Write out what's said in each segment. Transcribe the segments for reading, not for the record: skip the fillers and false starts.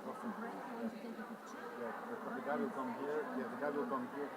The guy will come here. Yeah, the guy will come here.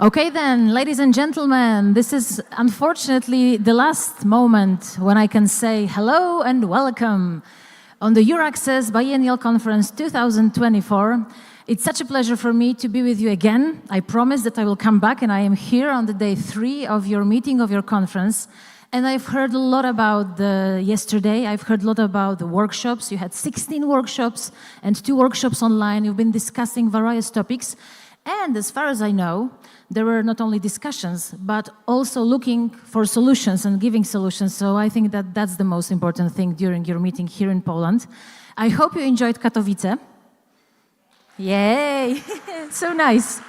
Okay then, ladies and gentlemen, this is unfortunately the last moment when I can say hello and welcome on the EURAXESS Biennial Conference 2024. It's such a pleasure for me to be with you again. I promise that I will come back, and I am here on the day 3 of your meeting, of your conference. And I've heard a lot about yesterday. I've heard a lot about the workshops. You had 16 workshops and 2 workshops online. You've been discussing various topics. And as far as I know, there were not only discussions, but also looking for solutions and giving solutions. So I think that that's the most important thing during your meeting here in Poland. I hope you enjoyed Katowice. Yay! So nice.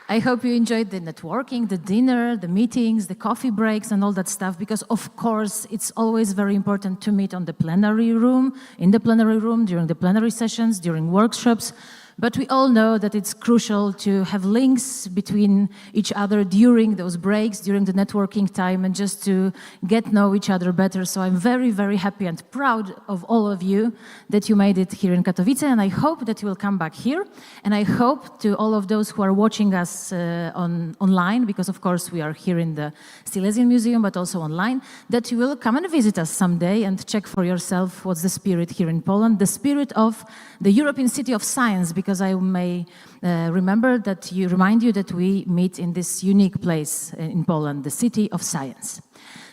I hope you enjoyed the networking, the dinner, the meetings, the coffee breaks and all that stuff, because of course it's always very important to meet on the plenary room, in the plenary room, during the plenary sessions, during workshops. But we all know that it's crucial to have links between each other during those breaks, during the networking time, and just to get to know each other better. So I'm very, very happy and proud of all of you that you made it here in Katowice, and I hope that you will come back here. And I hope to all of those who are watching us online, because of course we are here in the Silesian Museum, but also online, that you will come and visit us someday and check for yourself what's the spirit here in Poland, the spirit of the European City of Science, because I may remind you that we meet in this unique place in Poland, the City of Science.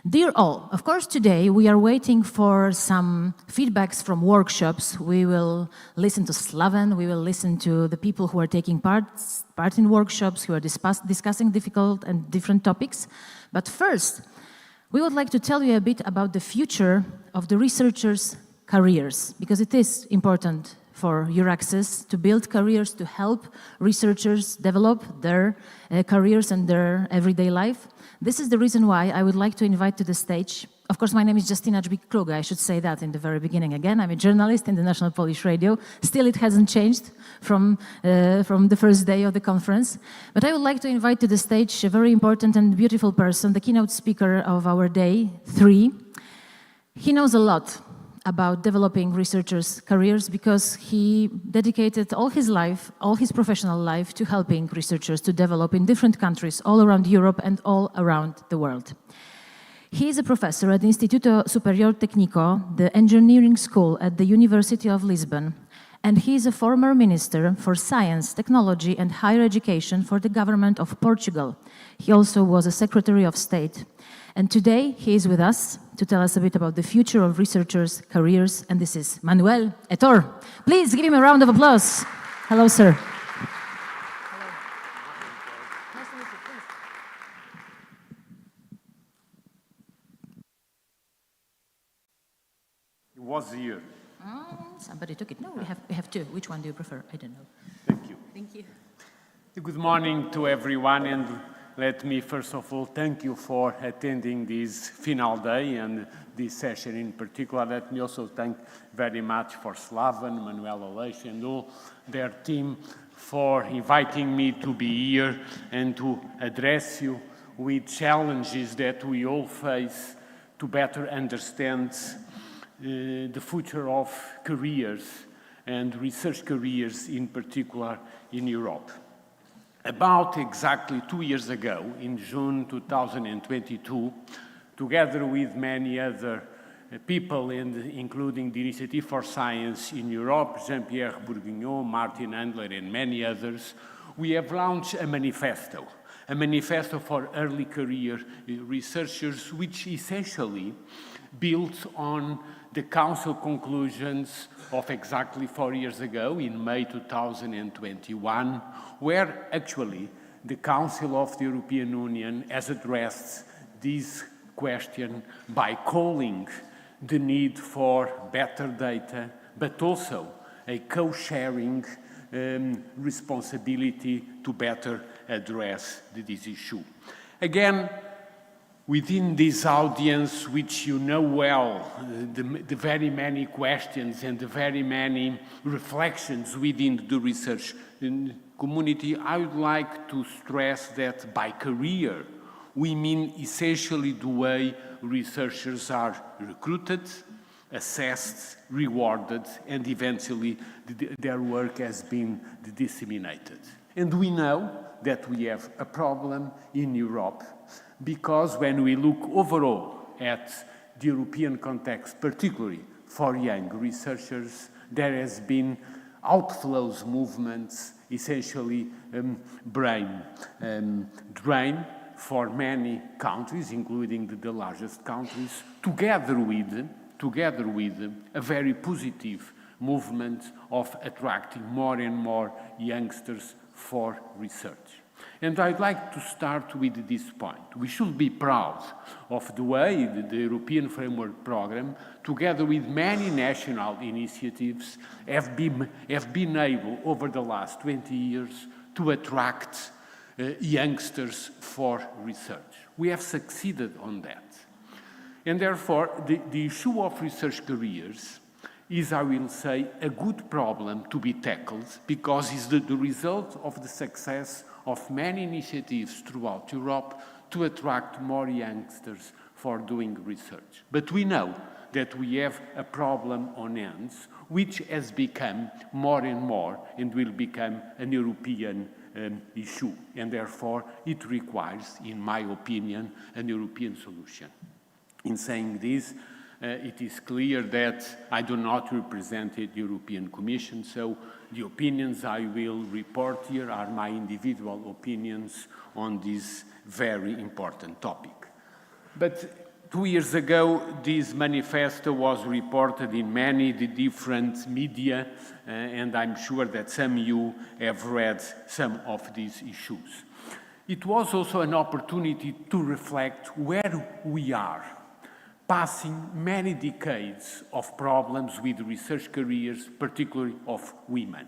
Dear all, of course today we are waiting for some feedbacks from workshops. We will listen to Slaven, we will listen to the people who are taking part in workshops, who are discussing difficult and different topics. But first, we would like to tell you a bit about the future of the researchers' careers, because it is important for EURAXESS to build careers, to help researchers develop their careers and their everyday life. This is the reason why I would like to invite to the stage, of course my name is Justyna Dźwig-Kluge, I should say that in the very beginning again. I'm a journalist in the National Polish Radio. Still it hasn't changed from the first day of the conference. But I would like to invite to the stage a very important and beautiful person, the keynote speaker of our day 3. He knows a lot about developing researchers' careers because he dedicated all his life, all his professional life, to helping researchers to develop in different countries all around Europe and all around the world. He is a professor at the Instituto Superior Técnico, the engineering school at the University of Lisbon, and he is a former minister for science, technology and higher education for the government of Portugal. He also was a Secretary of State. And today he is with us to tell us a bit about the future of researchers' careers, and this is Manuel Etor. Please give him a round of applause. Hello, sir. Hello. Nice to meet you, please. It was here. Somebody took it. No, we have 2. Which one do you prefer? I don't know. Thank you. Thank you. Good morning to everyone, and let me first of all thank you for attending this final day and this session in particular. Let me also thank very much for Slaven, Manuel Aleixo and all their team for inviting me to be here and to address you with challenges that we all face to better understand the future of careers and research careers in particular in Europe. About exactly 2 years ago, in June 2022, together with many other people, including the Initiative for Science in Europe, Jean-Pierre Bourguignon, Martin Andler, and many others, we have launched a manifesto for early career researchers, which essentially builds on the Council conclusions of exactly 4 years ago, in May 2021, where actually the Council of the European Union has addressed this question by calling the need for better data, but also a co-sharing responsibility to better address this issue. Again, within this audience, which you know well, the very many questions and the very many reflections within the research community, I would like to stress that by career, we mean essentially the way researchers are recruited, assessed, rewarded, and eventually their work has been disseminated. And we know that we have a problem in Europe, because when we look overall at the European context, particularly for young researchers, there has been outflows movements, essentially brain drain for many countries, including the largest countries, together with a very positive movement of attracting more and more youngsters for research. And I'd like to start with this point. We should be proud of the way the European Framework Programme, together with many national initiatives, have been able, over the last 20 years, to attract youngsters for research. We have succeeded on that. And therefore, the issue of research careers is, I will say, a good problem to be tackled, because it's the result of the success of many initiatives throughout Europe to attract more youngsters for doing research. But we know that we have a problem on hands, which has become more and more and will become an European issue. And therefore, it requires, in my opinion, an European solution. In saying this, it is clear that I do not represent the European Commission, so the opinions I will report here are my individual opinions on this very important topic. But 2 years ago, this manifesto was reported in many different media, and I'm sure that some of you have read some of these issues. It was also an opportunity to reflect where we are, passing many decades of problems with research careers, particularly of women.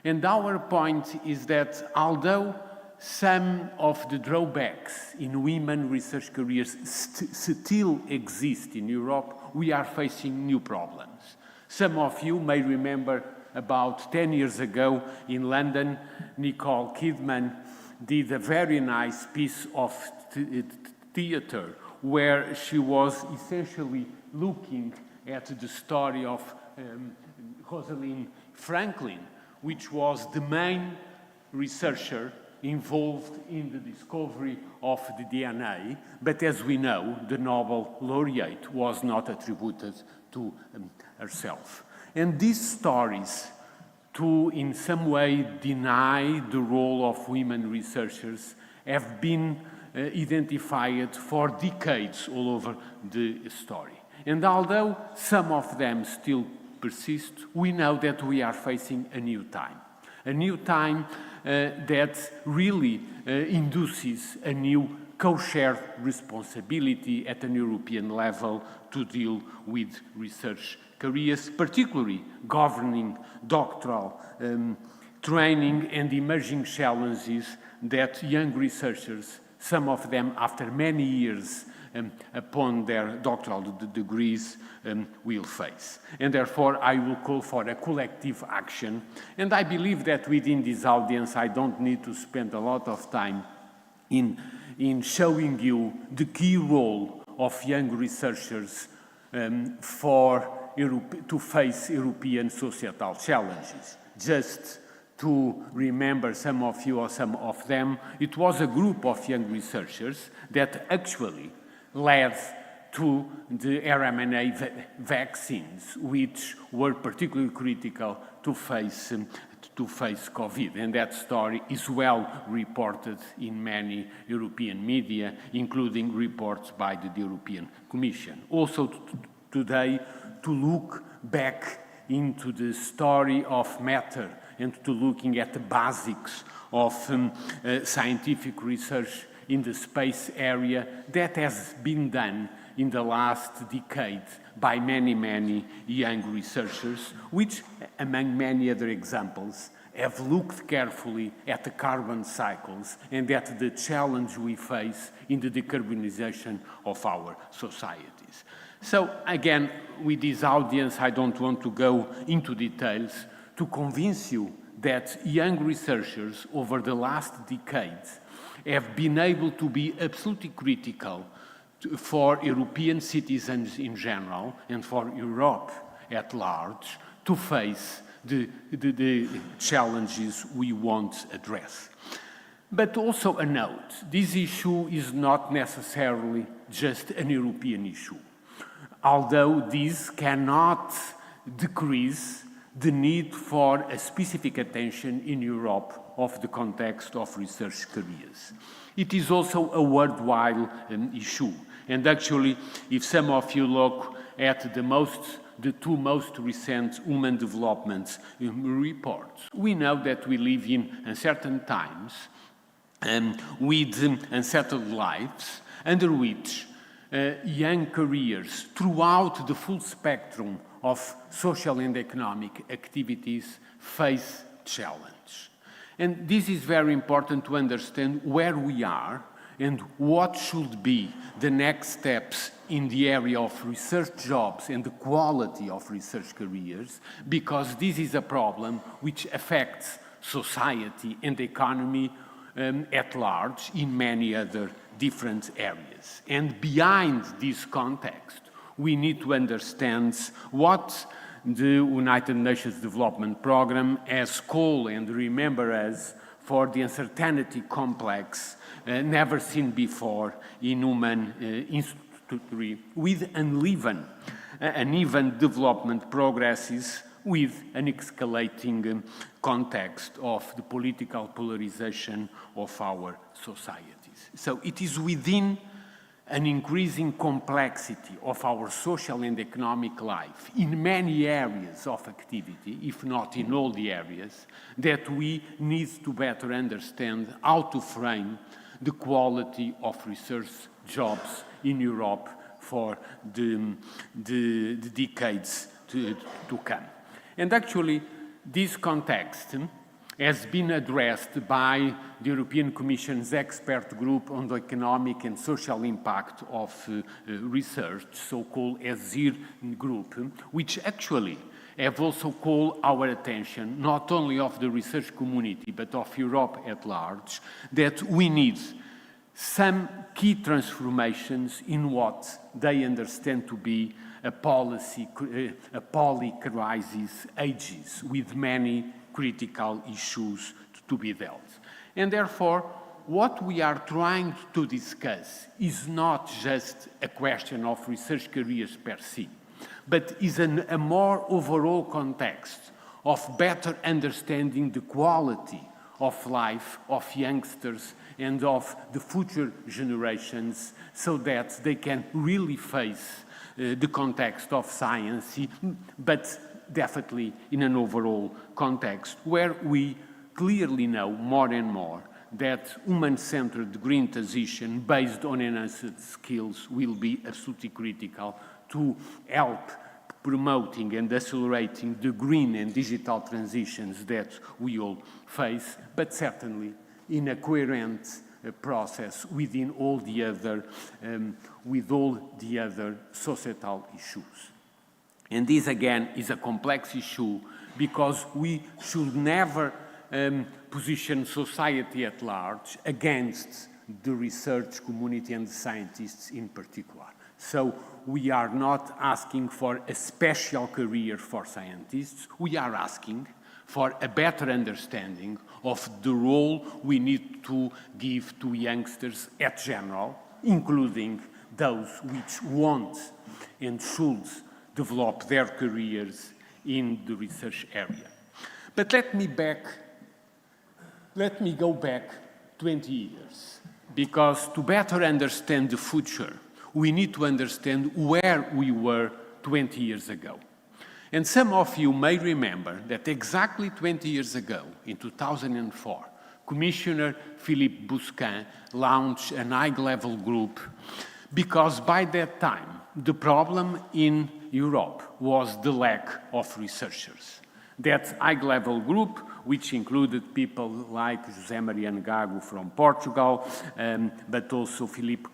And our point is that although some of the drawbacks in women research careers still exist in Europe, we are facing new problems. Some of you may remember about 10 years ago in London, Nicole Kidman did a very nice piece of theater where she was essentially looking at the story of Rosalind Franklin, which was the main researcher involved in the discovery of the DNA. But as we know, the Nobel laureate was not attributed to herself. And these stories, to in some way deny the role of women researchers, have been identified for decades all over the story. And although some of them still persist, we know that we are facing a new time that really induces a new co-shared responsibility at an European level to deal with research careers, particularly governing doctoral training and emerging challenges that young researchers, some of them after many years upon their doctoral degrees, will face. And therefore, I will call for a collective action. And I believe that within this audience, I don't need to spend a lot of time in showing you the key role of young researchers to face European societal challenges. Just to remember some of you or some of them, it was a group of young researchers that actually led to the mRNA vaccines, which were particularly critical to face COVID. And that story is well reported in many European media, including reports by the European Commission. Also today, to look back into the story of matter and to looking at the basics of scientific research in the space area that has been done in the last decade by many, many young researchers, which, among many other examples, have looked carefully at the carbon cycles and at the challenge we face in the decarbonization of our societies. So again, with this audience, I don't want to go into details to convince you that young researchers over the last decades have been able to be absolutely critical for European citizens in general and for Europe at large to face the challenges we want to address. But also a note, this issue is not necessarily just an European issue, although this cannot decrease the need for a specific attention in Europe of the context of research careers. It is also a worldwide issue. And actually, if some of you look at the two most recent Human Development reports, we know that we live in uncertain times with unsettled lives under which young careers throughout the full spectrum of social and economic activities face challenge. And this is very important to understand where we are and what should be the next steps in the area of research jobs and the quality of research careers, because this is a problem which affects society and the economy at large in many other different areas. And behind this context, we need to understand what the United Nations Development Programme has called and remember as for the uncertainty complex never seen before in human history, with uneven development progresses, with an escalating context of the political polarization of our societies. So it is within an increasing complexity of our social and economic life in many areas of activity, if not in all the areas, that we need to better understand how to frame the quality of research jobs in Europe for the decades to come. And actually, this context has been addressed by the European Commission's expert group on the economic and social impact of research, so-called ESIR group, which actually have also called our attention, not only of the research community, but of Europe at large, that we need some key transformations in what they understand to be a polycrisis ages with many critical issues to be dealt. And therefore, what we are trying to discuss is not just a question of research careers per se, but is a more overall context of better understanding the quality of life of youngsters and of the future generations so that they can really face the context of science, but definitely in an overall context where we clearly know more and more that human-centered green transition based on enhanced skills will be absolutely critical to help promoting and accelerating the green and digital transitions that we all face, but certainly in a coherent process within all the other, with all the other societal issues. And this, again, is a complex issue because we should never position society at large against the research community and the scientists in particular. So we are not asking for a special career for scientists. We are asking for a better understanding of the role we need to give to youngsters at general, including those which want and should develop their careers in the research area. But let me go back 20 years, because to better understand the future, we need to understand where we were 20 years ago. And some of you may remember that exactly 20 years ago, in 2004, Commissioner Philippe Bousquin launched an high-level group because by that time, the problem in Europe was the lack of researchers. That high-level group, which included people like José Maria Gago from Portugal, but also Philippe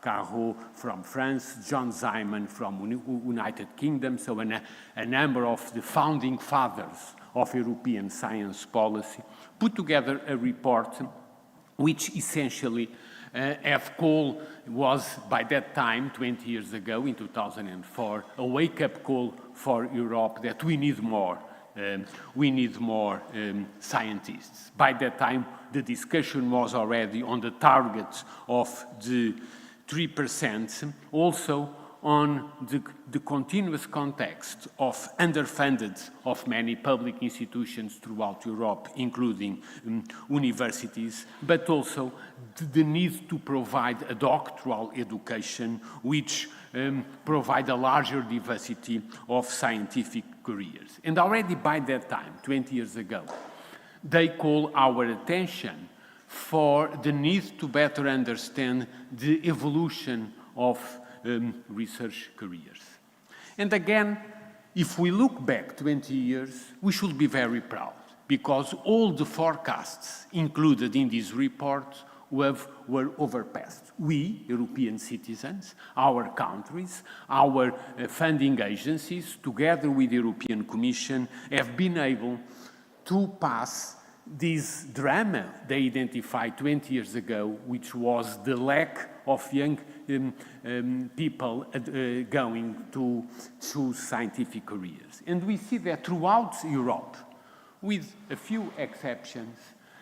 Carreau from France, John Simon from United Kingdom, so a number of the founding fathers of European science policy, put together a report which essentially was, by that time, 20 years ago, in 2004, a wake-up call for Europe that we need more. We need more scientists. By that time, the discussion was already on the target of the 3%, also on the continuous context of underfunded of many public institutions throughout Europe, including universities, but also the need to provide a doctoral education which provide a larger diversity of scientific careers. And already by that time, 20 years ago, they call our attention for the need to better understand the evolution of research careers. And again, if we look back 20 years, we should be very proud because all the forecasts included in this report were overpassed. We, European citizens, our countries, our funding agencies, together with the European Commission, have been able to pass this drama they identified 20 years ago, which was the lack of young people going to choose scientific careers. And we see that throughout Europe, with a few exceptions,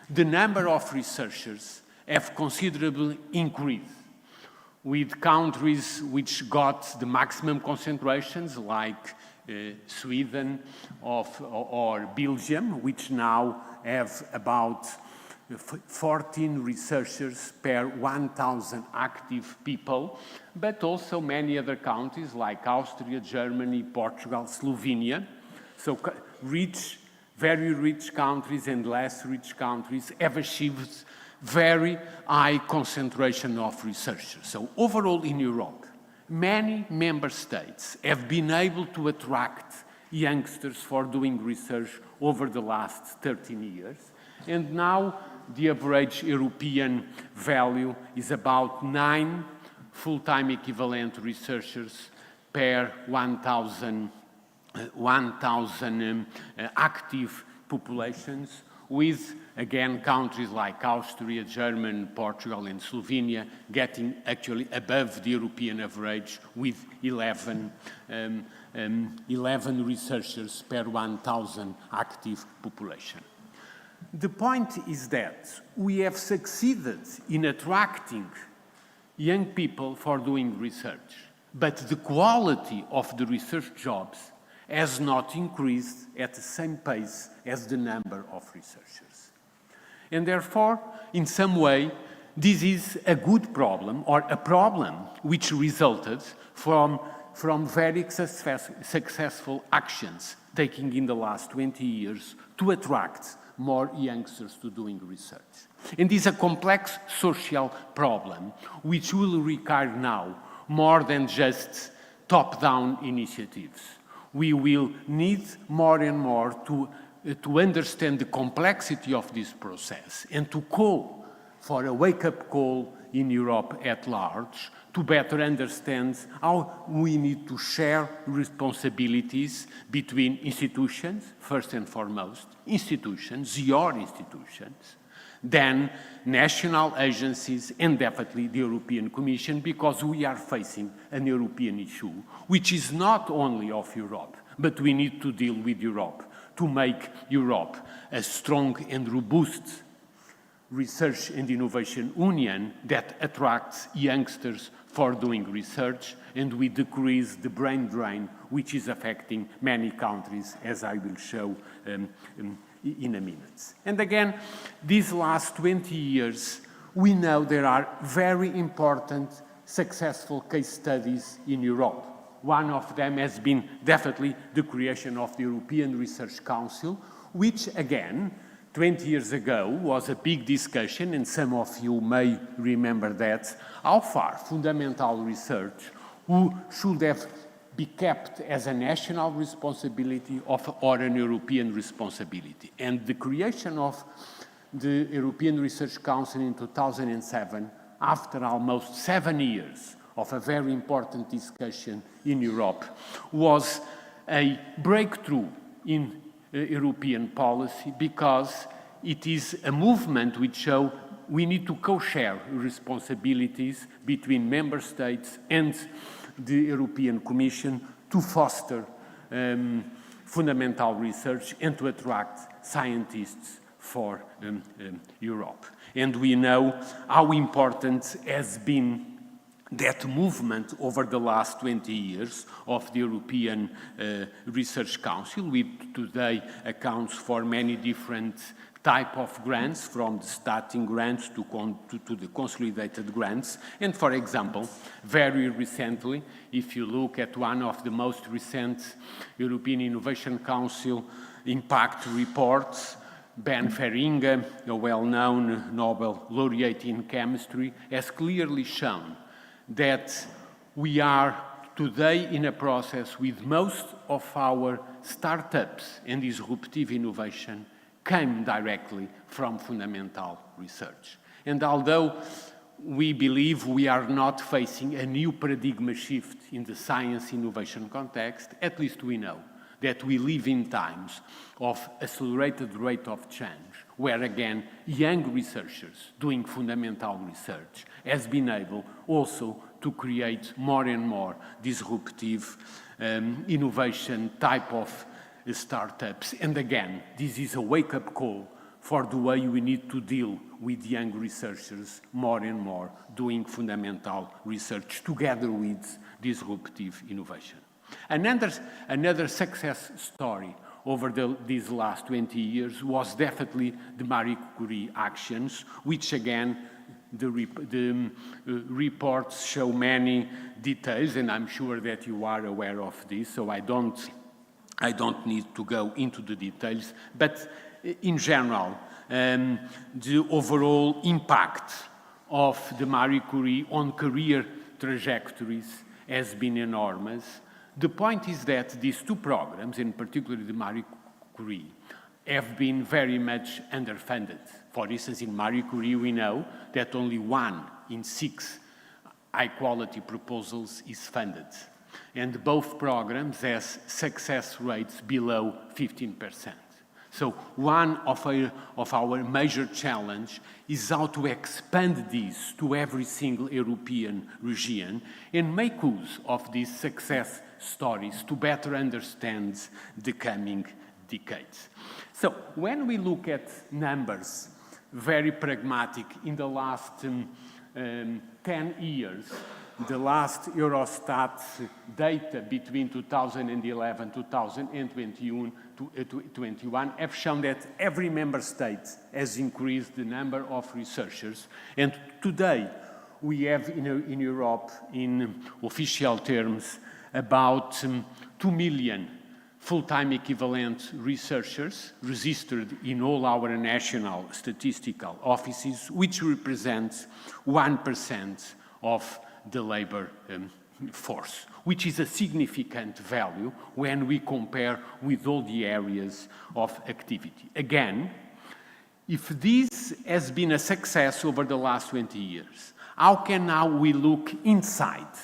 the number of researchers have considerably increased, with countries which got the maximum concentrations, like Sweden or Belgium, which now have about 14 researchers per 1,000 active people, but also many other countries like Austria, Germany, Portugal, Slovenia. So very rich countries and less rich countries have achieved very high concentration of researchers. So overall in Europe, many member states have been able to attract youngsters for doing research over the last 13 years. And now the average European value is about 9 full-time equivalent researchers per 1,000 active populations, with, again, countries like Austria, Germany, Portugal, and Slovenia getting actually above the European average with 11 researchers per 1,000 active population. The point is that we have succeeded in attracting young people for doing research, but the quality of the research jobs has not increased at the same pace as the number of researchers. And therefore, in some way, this is a good problem, or a problem which resulted from very successful actions taken in the last 20 years to attract more youngsters to doing research. And this is a complex social problem which will require now more than just top-down initiatives. We will need more and more to understand the complexity of this process and to call for a wake-up call in Europe at large to better understand how we need to share responsibilities between institutions, first and foremost, your institutions, then national agencies, and definitely the European Commission, because we are facing an European issue, which is not only of Europe, but we need to deal with Europe to make Europe a strong and robust research and innovation union that attracts youngsters for doing research, and we decrease the brain drain which is affecting many countries, as I will show in a minute. And again, these last 20 years, we know there are very important successful case studies in Europe. One of them has been definitely the creation of the European Research Council, which again, 20 years ago was a big discussion, and some of you may remember that, how far fundamental research should have be kept as a national responsibility or an European responsibility. And the creation of the European Research Council in 2007, after almost 7 years of a very important discussion in Europe, was a breakthrough in European policy, because it is a movement which shows we need to co-share responsibilities between member states and the European Commission to foster fundamental research and to attract scientists for Europe. And we know how important has been that movement over the last 20 years of the European Research Council, which today accounts for many different type of grants, from the starting grants to the consolidated grants. And for example, very recently, if you look at one of the most recent European Innovation Council impact reports, Ben Feringa, a well-known Nobel laureate in chemistry, has clearly shown that we are today in a process with most of our startups and disruptive innovation came directly from fundamental research. And although we believe we are not facing a new paradigm shift in the science innovation context, at least we know that we live in times of accelerated rate of change, where again, young researchers doing fundamental research has been able also to create more and more disruptive innovation type of startups. And again, this is a wake-up call for the way we need to deal with young researchers more and more doing fundamental research together with disruptive innovation. Another success story over these last 20 years was definitely the Marie Curie actions, which again, the reports show many details, and I'm sure that you are aware of this, so I don't need to go into the details, but in general, the overall impact of the Marie Curie on career trajectories has been enormous. The point is that these two programs, in particular the Marie Curie, have been very much underfunded. For instance, in Marie Curie, we know that only 1 in 6 high-quality proposals is funded. And both programs have success rates below 15%. So one of our major challenge is how to expand this to every single European region and make use of these success stories to better understand the coming decades. So when we look at numbers, very pragmatic, in the last 10 years, the last Eurostat data between 2011 and 2021 have shown that every member state has increased the number of researchers. And today, we have in Europe, in official terms, about 2 million full-time equivalent researchers registered in all our national statistical offices, which represents 1% of the labor force, which is a significant value when we compare with all the areas of activity. Again, if this has been a success over the last 20 years, how can now we look inside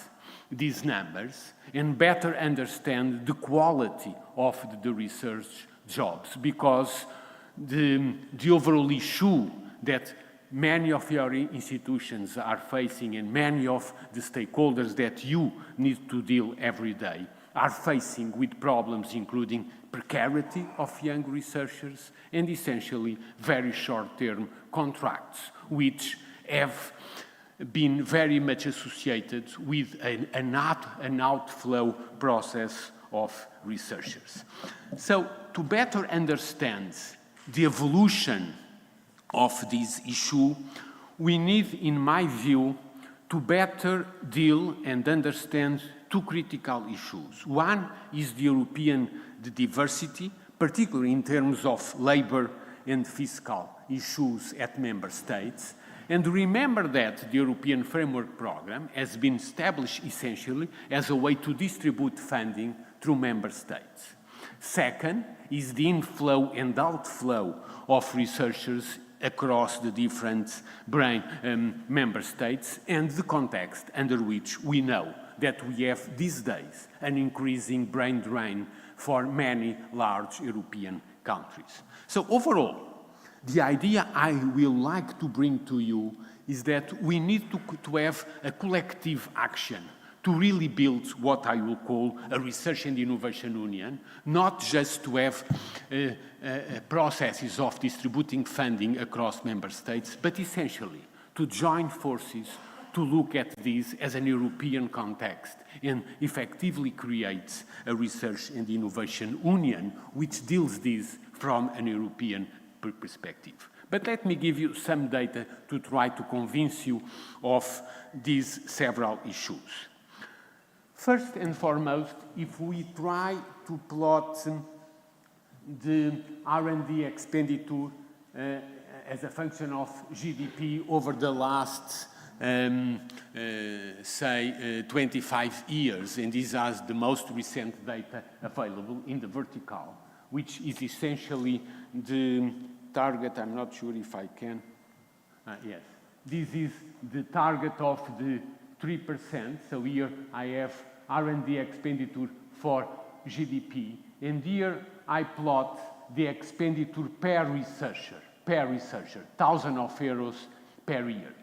these numbers and better understand the quality of the research jobs? Because the overall issue that many of your institutions are facing and many of the stakeholders that you need to deal every day are facing with problems including precarity of young researchers and essentially very short-term contracts, which have been very much associated with an outflow process of researchers. So to better understand the evolution of this issue, we need, in my view, to better deal and understand two critical issues. One is the European diversity, particularly in terms of labor and fiscal issues at member states. And remember that the European Framework Programme has been established essentially as a way to distribute funding through member states. Second is the inflow and outflow of researchers across the different member states and the context under which we know that we have these days an increasing brain drain for many large European countries. So overall, the idea I will like to bring to you is that we need to have a collective action to really build what I will call a research and innovation union, not just to have processes of distributing funding across member states, but essentially to join forces to look at this as an European context and effectively create a research and innovation union which deals this from an European perspective. But let me give you some data to try to convince you of these several issues. First and foremost, if we try to plot the R&D expenditure as a function of GDP over the last, say, 25 years, and these are the most recent data available in the vertical, which is essentially the target, I'm not sure if I can, yes. This is the target of the 3%, so here I have R&D expenditure for GDP, and here I plot the expenditure per researcher, 1,000 euros per year.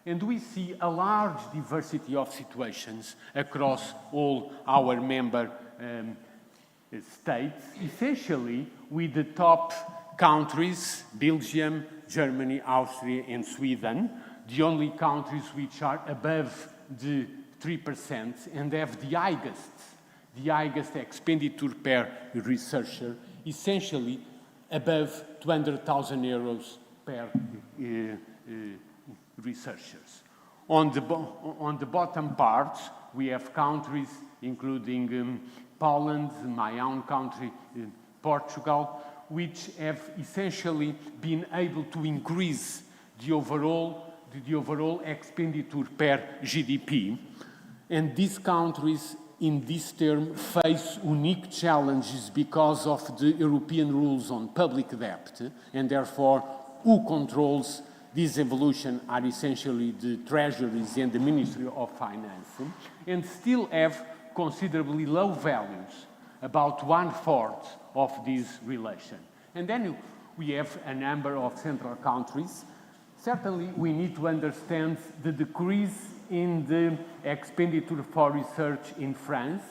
And we see a large diversity of situations across all our member states, essentially with the top countries, Belgium, Germany, Austria, and Sweden, the only countries which are above the 3% and have the highest expenditure per researcher, essentially above 200,000 euros per researchers. On the bottom part, we have countries including Poland, my own country, Portugal, which have essentially been able to increase the overall expenditure per GDP. And these countries, in this term, face unique challenges because of the European rules on public debt, and therefore, who controls this evolution are essentially the treasuries and the Ministry of Finance, and still have considerably low values, about 1/4 of this relation. And then we have a number of central countries. Certainly, we need to understand the decrease in the expenditure for research in France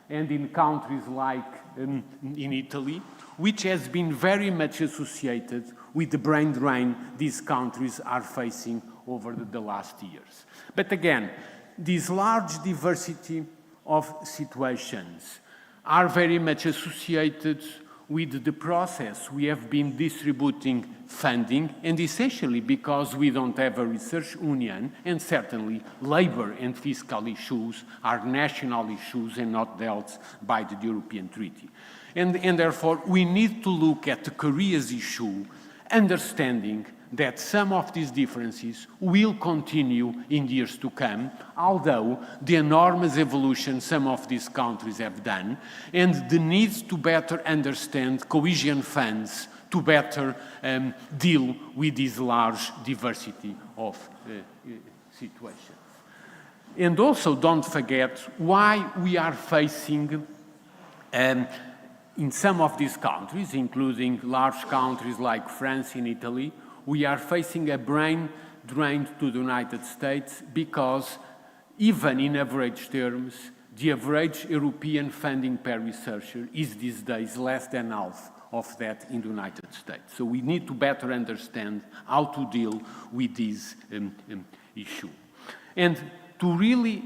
and in countries like in Italy, which has been very much associated with the brain drain these countries are facing over the last years. But again, this large diversity of situations are very much associated with the process we have been distributing funding, and essentially because we don't have a research union, and certainly labor and fiscal issues are national issues and not dealt by the European Treaty. And therefore, we need to look at the careers issue, understanding that some of these differences will continue in years to come, although the enormous evolution some of these countries have done, and the need to better understand cohesion funds to better deal with this large diversity of situations. And also don't forget why we are facing in some of these countries, including large countries like France and Italy, we are facing a brain drain to the United States because even in average terms, the average European funding per researcher is these days less than half of that in the United States. So we need to better understand how to deal with this issue. And to really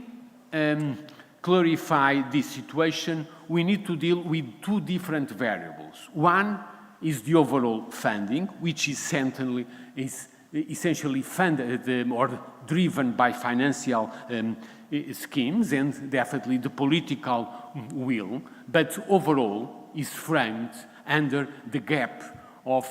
clarify this situation, we need to deal with two different variables. One is the overall funding, which is essentially funded or driven by financial schemes and definitely the political will, but overall is framed under the gap of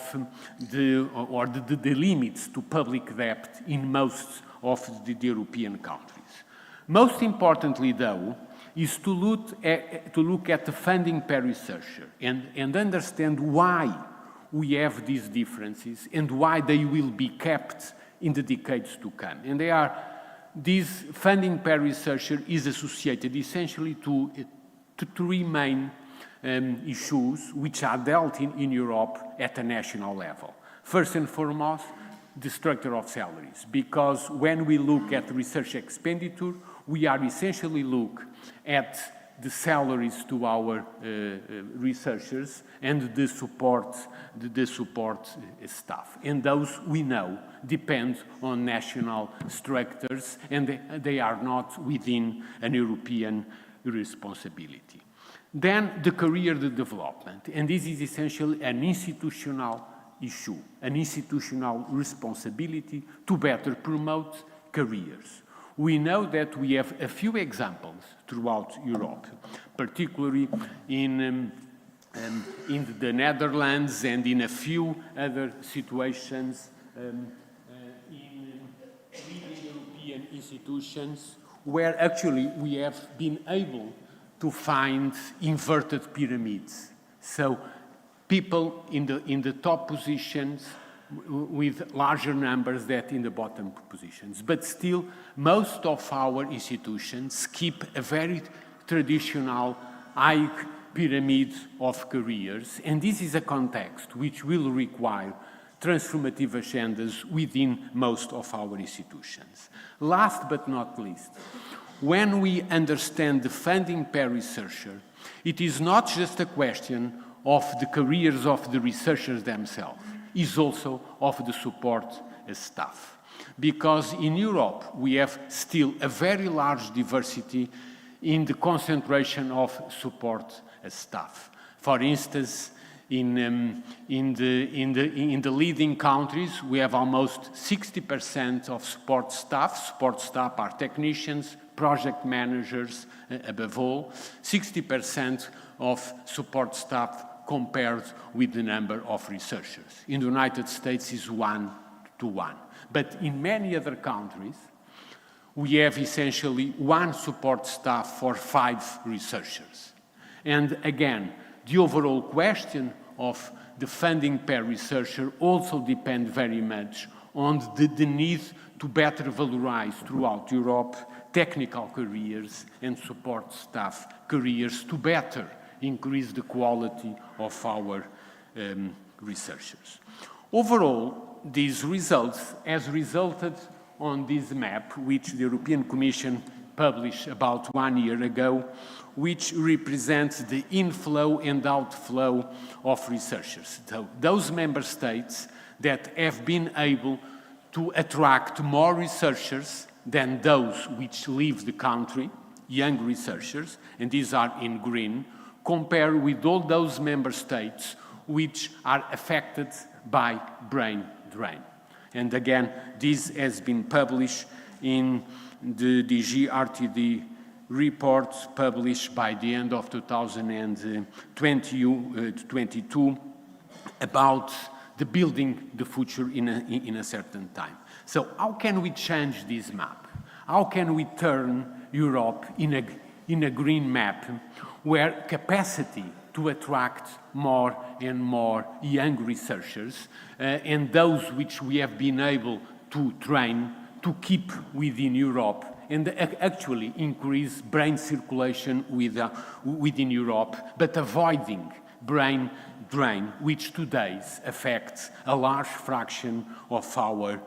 the limits to public debt in most of the European countries. Most importantly, though, is to look at the funding per researcher and understand why we have these differences and why they will be kept in the decades to come. And this funding per researcher is associated essentially to three main issues which are dealt in Europe at a national level. First and foremost, the structure of salaries, because when we look at research expenditure, we are essentially look at the salaries to our researchers and the support staff. And those, we know, depend on national structures, and they are not within an European responsibility. Then the career development, and this is essentially an institutional issue, an institutional responsibility to better promote careers. We know that we have a few examples throughout Europe, particularly in the Netherlands and in a few other situations in leading European institutions, where actually we have been able to find inverted pyramids. So people in the top positions with larger numbers than in the bottom positions. But still, most of our institutions keep a very traditional high pyramid of careers, and this is a context which will require transformative agendas within most of our institutions. Last but not least, when we understand the funding per researcher, it is not just a question of the careers of the researchers themselves, is also of the support staff. Because in Europe, we have still a very large diversity in the concentration of support staff. For instance, in the leading countries, we have almost 60% of support staff. Support staff are technicians, project managers, above all, 60% of support staff compared with the number of researchers. In the United States, is 1 to 1. But in many other countries, we have essentially 1 support staff for 5 researchers. And again, the overall question of the funding per researcher also depends very much on the need to better valorize throughout Europe technical careers and support staff careers to better increase the quality of our researchers. Overall, these results has resulted on this map, which the European Commission published about 1 year ago, which represents the inflow and outflow of researchers. So those member states that have been able to attract more researchers than those which leave the country, young researchers, and these are in green, compare with all those member states which are affected by brain drain. And again, this has been published in the DG RTD report published by the end of 2022 about the building the future in a certain time. So how can we change this map? How can we turn Europe in a green map where capacity to attract more and more young researchers and those which we have been able to train to keep within Europe and actually increase brain circulation within Europe, but avoiding brain drain, which today affects a large fraction of our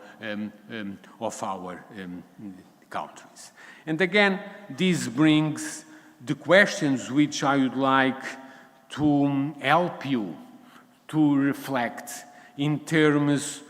countries. And again, this brings the questions which I would like to help you to reflect in terms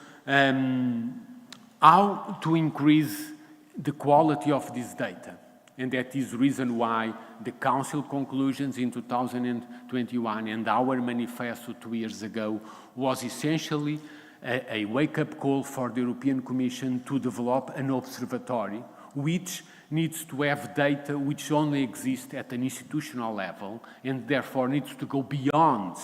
how to increase the quality of this data. And that is the reason why the Council conclusions in 2021 and our manifesto 2 years ago was essentially a wake-up call for the European Commission to develop an observatory which needs to have data which only exist at an institutional level and therefore needs to go beyond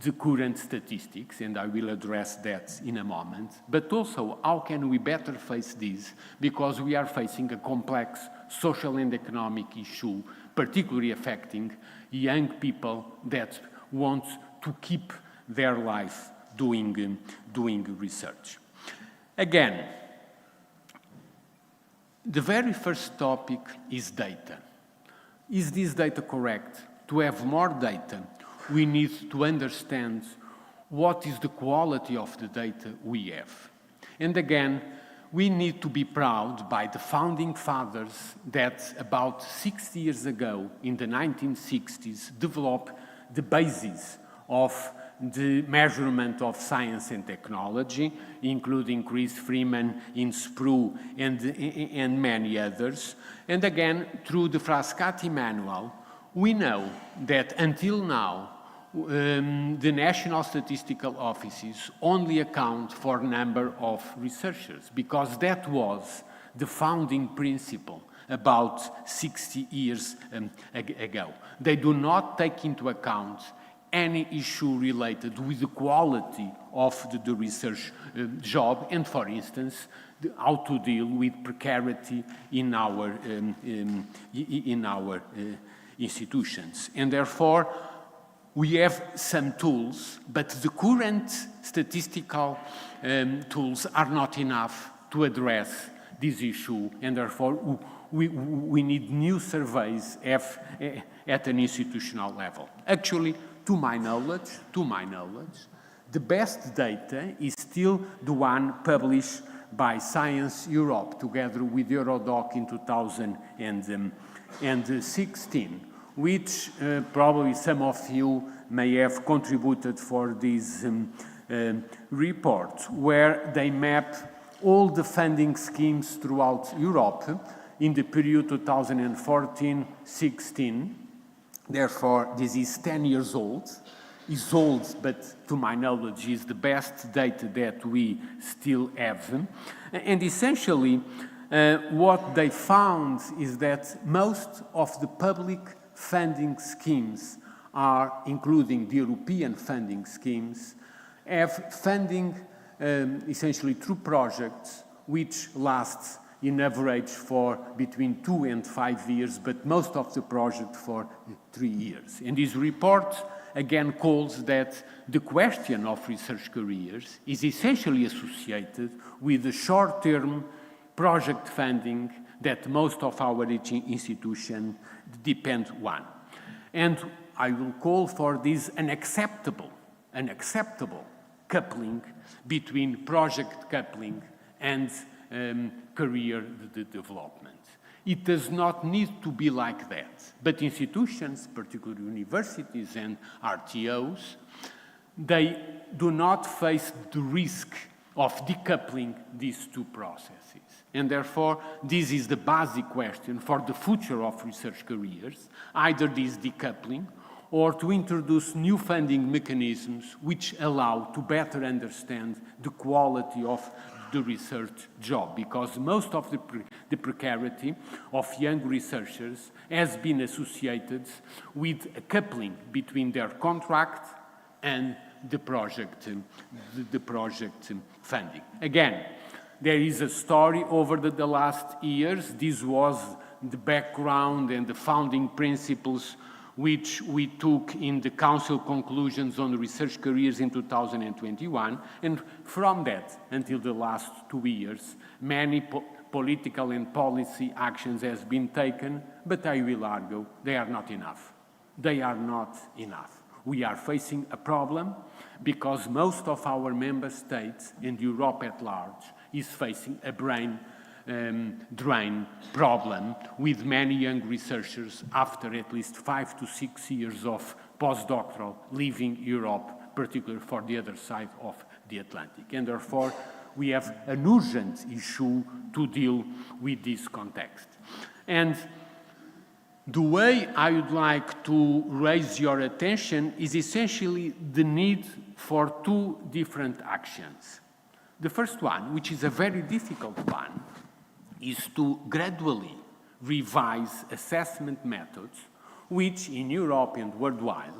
the current statistics, and I will address that in a moment, but also how can we better face this, because we are facing a complex social and economic issue, particularly affecting young people that want to keep their life doing research. Again, the very first topic is data. Is this data correct? To have more data, we need to understand what is the quality of the data we have. And again, we need to be proud by the founding fathers that about 60 years ago, in the 1960s, developed the basis of the measurement of science and technology, including Chris Freeman in Spru and many others. And again, through the Frascati manual, we know that until now, the national statistical offices only account for a number of researchers, because that was the founding principle about 60 years ago. They do not take into account any issue related with the quality of the research job and, for instance, how to deal with precarity in our institutions. And therefore, we have some tools, but the current statistical tools are not enough to address this issue, and therefore we need new surveys at an institutional level. Actually, to my knowledge, the best data is still the one published by Science Europe together with Eurodoc in 2016, which probably some of you may have contributed for this report, where they map all the funding schemes throughout Europe in the period 2014-16. Therefore, this is 10 years old. It's old, but to my knowledge is the best data that we still have. And essentially, what they found is that most of the public funding schemes including the European funding schemes, have funding essentially through projects which last in average for between 2 and 5 years, but most of the project for 3 years. And this report again calls that the question of research careers is essentially associated with the short-term project funding that most of our institutions depend on. And I will call for this unacceptable coupling between project coupling and career development. It does not need to be like that, but institutions, particularly universities and RTOs, they do not face the risk of decoupling these two processes. And therefore, this is the basic question for the future of research careers, either this decoupling or to introduce new funding mechanisms which allow to better understand the quality of the research job, because most of the precarity of young researchers has been associated with a coupling between their contract and the project funding. Again, there is a story over the last years. This was the background and the founding principles which we took in the Council conclusions on research careers in 2021. And from that, until the last 2 years, many political and policy actions have been taken, but I will argue they are not enough. They are not enough. We are facing a problem because most of our member states and Europe at large is facing a brain drain problem with many young researchers after at least 5 to 6 years of postdoctoral leaving Europe, particularly for the other side of the Atlantic. And therefore, we have an urgent issue to deal with this context. And the way I would like to raise your attention is essentially the need for 2 different actions. The first one, which is a very difficult one, is to gradually revise assessment methods, which in Europe and worldwide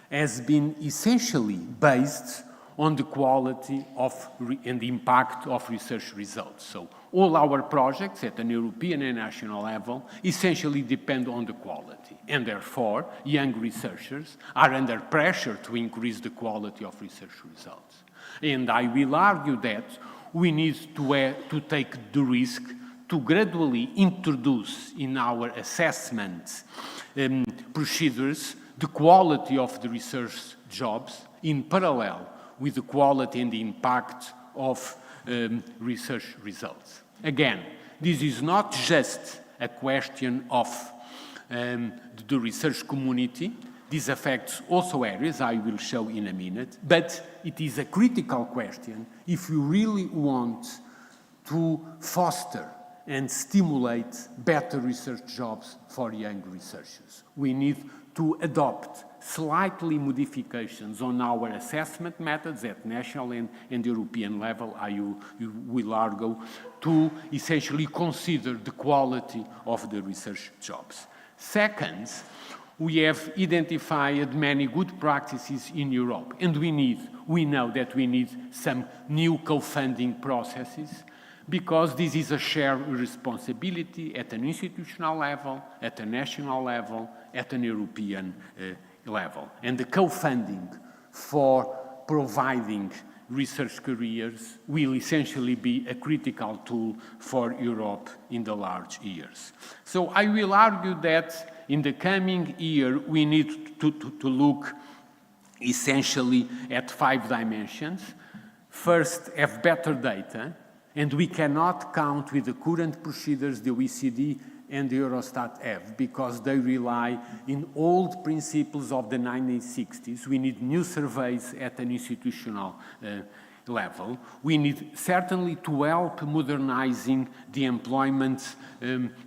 has been essentially based on the quality of and the impact of research results. So all our projects at an European and national level essentially depend on the quality, and therefore young researchers are under pressure to increase the quality of research results. And I will argue that we need to take the risk to gradually introduce in our assessment procedures the quality of the research jobs in parallel with the quality and the impact of research results. Again, this is not just a question of the research community. This affects also areas I will show in a minute, but it is a critical question if we really want to foster and stimulate better research jobs for young researchers. We need to adopt slightly modifications on our assessment methods at national and European level, I will argue, to essentially consider the quality of the research jobs. Second, we have identified many good practices in Europe, and we know that we need some new co-funding processes, because this is a shared responsibility at an institutional level, at a national level, at an European level. And the co-funding for providing research careers will essentially be a critical tool for Europe in the large years. So I will argue that in the coming year we need to look essentially at 5 dimensions. First, have better data, and we cannot count with the current procedures the OECD and the Eurostat have, because they rely in old principles of the 1960s. We need new surveys at an institutional level. We need certainly to help modernizing the employment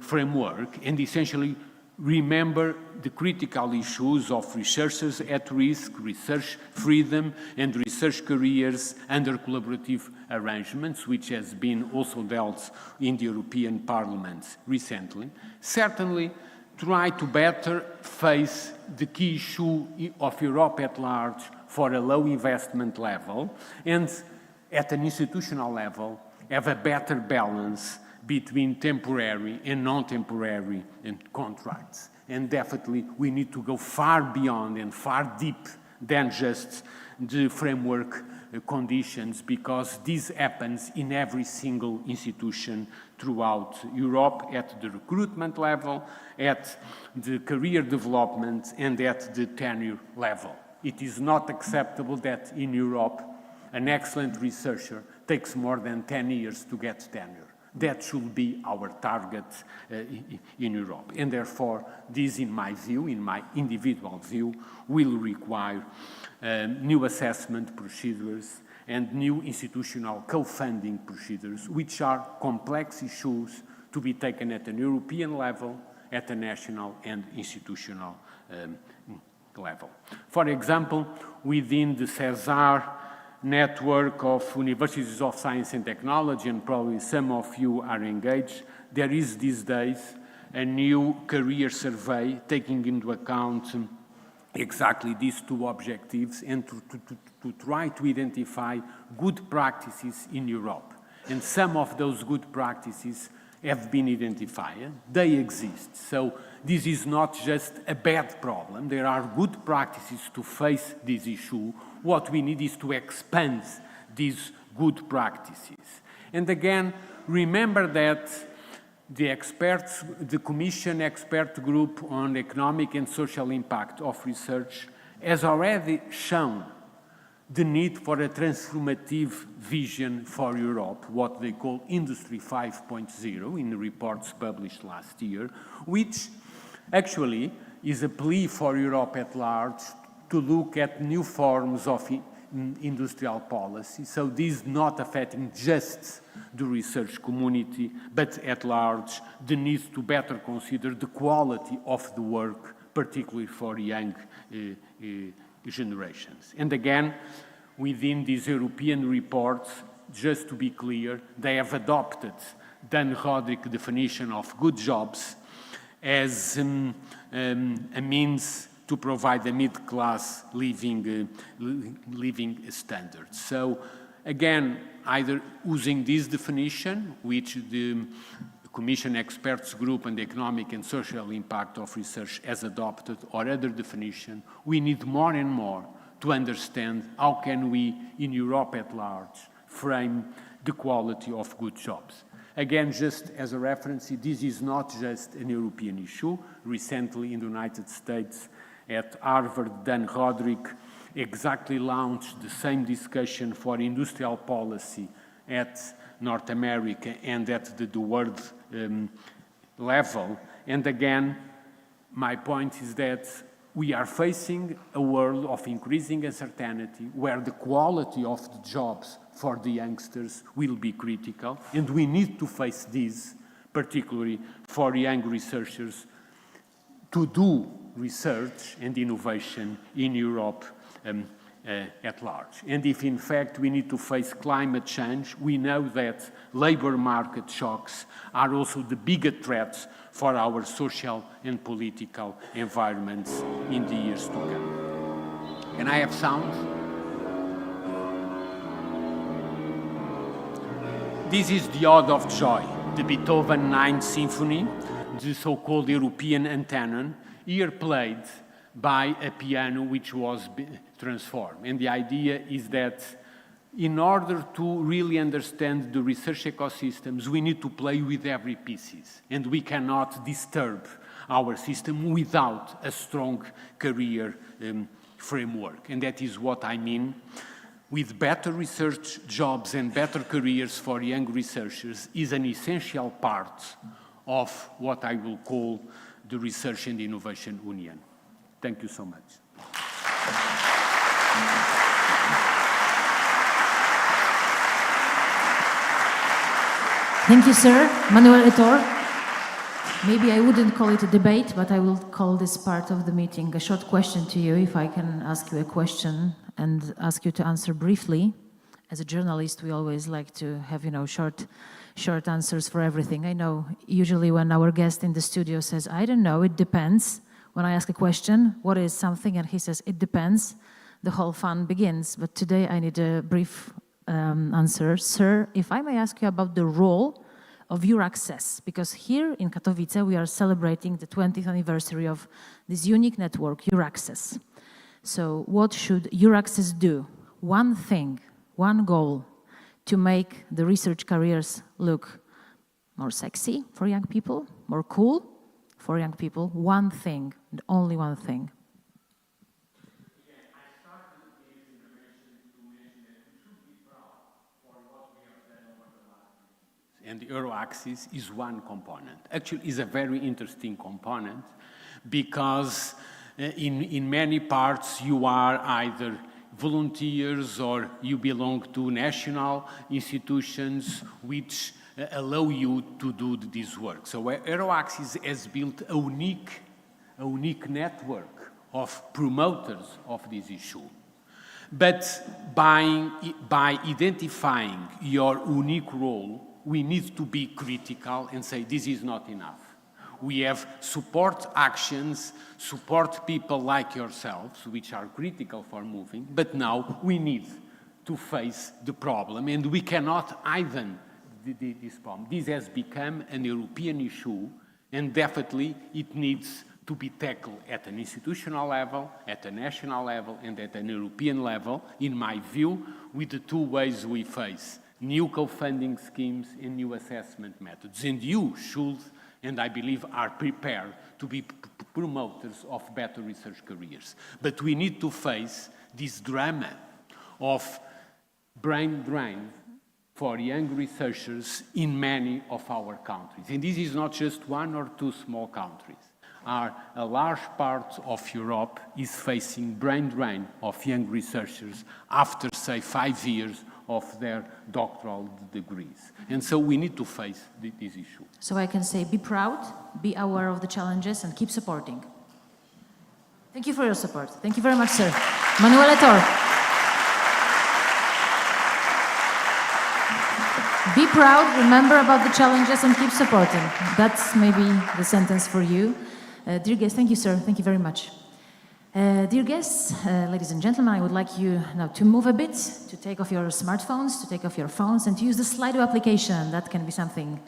framework and essentially remember the critical issues of researchers at risk, research freedom, and research careers under collaborative arrangements, which has been also dealt in the European Parliament recently. Certainly, try to better face the key issue of Europe at large for a low investment level, and at an institutional level, have a better balance between temporary and non-temporary contracts. And definitely we need to go far beyond and far deep than just the framework conditions, because this happens in every single institution throughout Europe at the recruitment level, at the career development, and at the tenure level. It is not acceptable that in Europe an excellent researcher takes more than 10 years to get tenure. That should be our target in Europe. And therefore, this, in my view, in my individual view, will require new assessment procedures and new institutional co-funding procedures, which are complex issues to be taken at an European level, at a national and institutional level. For example, within the CESAR network of universities of science and technology, and probably some of you are engaged, there is these days a new career survey taking into account exactly these 2 objectives, and to try to identify good practices in Europe. And some of those good practices have been identified. They exist. So this is not just a bad problem. There are good practices to face this issue. What we need is to expand these good practices. And again, remember that the experts, the Commission expert group on economic and social impact of research has already shown the need for a transformative vision for Europe, what they call Industry 5.0 in the reports published last year, which actually is a plea for Europe at large to look at new forms of industrial policy. So this is not affecting just the research community, but at large, the need to better consider the quality of the work, particularly for young generations. And again, within these European reports, just to be clear, they have adopted Dan Rodrik definition of good jobs as a means to provide a middle-class living standards. So again, either using this definition, which the Commission Experts Group on the Economic and Social Impact of Research has adopted, or other definition, we need more and more to understand how can we, in Europe at large, frame the quality of good jobs. Again, just as a reference, this is not just an European issue. Recently in the United States, at Harvard, Dan Rodrik exactly launched the same discussion for industrial policy at North America and at the world level. And again, my point is that we are facing a world of increasing uncertainty where the quality of the jobs for the youngsters will be critical, and we need to face this, particularly for young researchers, to do research and innovation in Europe at large. And if in fact we need to face climate change, we know that labor market shocks are also the biggest threats for our social and political environments in the years to come. And I have sound. This is the Ode of Joy, the Beethoven Ninth Symphony, the so-called European antenna, here played by a piano which was transformed. And the idea is that in order to really understand the research ecosystems, we need to play with every pieces, and we cannot disturb our system without a strong career framework. And that is what I mean. With better research jobs and better careers for young researchers is an essential part of what I will call the Research and Innovation Union. Thank you so much. Thank you, sir. Manuel Etor. Maybe I wouldn't call it a debate, but I will call this part of the meeting a short question to you, if I can ask you a question and ask you to answer briefly. As a journalist, we always like to have, short answers for everything. I know usually when our guest in the studio says, I don't know, it depends. When I ask a question, what is something, and he says, it depends, the whole fun begins. But today I need a brief answer. Sir, if I may ask you about the role of EURAXESS, because here in Katowice we are celebrating the 20th anniversary of this unique network, EURAXESS. So what should EURAXESS do? One thing, one goal, to make the research careers look more sexy for young people, more cool for young people. One thing, and only one thing. And the EURAXESS is one component. Actually, is a very interesting component because in many parts you are either volunteers or you belong to national institutions which allow you to do this work. So EURAXESS has built a unique network of promoters of this issue. But by identifying your unique role, we need to be critical and say this is not enough. We have support actions, support people like yourselves, which are critical for moving, but now we need to face the problem, and we cannot hide this problem. This has become an European issue, and definitely it needs to be tackled at an institutional level, at a national level, and at an European level, in my view, with the two ways we face: new co-funding schemes and new assessment methods. And you should, and I believe are prepared to be promoters of better research careers. But we need to face this drama of brain drain for young researchers in many of our countries. And this is not just one or two small countries. A large part of Europe is facing brain drain of young researchers after, say, 5 years of their doctoral degrees. And so we need to face this issue. So I can say, be proud, be aware of the challenges, and keep supporting. Thank you for your support. Thank you very much, sir. Manuel Etor. Be proud, remember about the challenges, and keep supporting. That's maybe the sentence for you. Dear guests, thank you, sir. Thank you very much. Dear guests, ladies and gentlemen, I would like you now to move a bit, to take off your smartphones, to take off your phones, and to use the Slido application. That can be something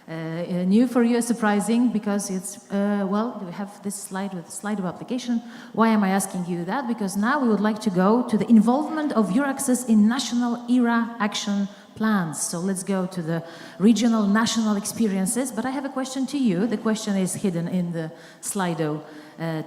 new for you, surprising, because it's, well, we have this slide with the Slido application. Why am I asking you that? Because now we would like to go to the involvement of EURAXESS in national ERA action plans. So let's go to the regional, national experiences. But I have a question to you. The question is hidden in the Slido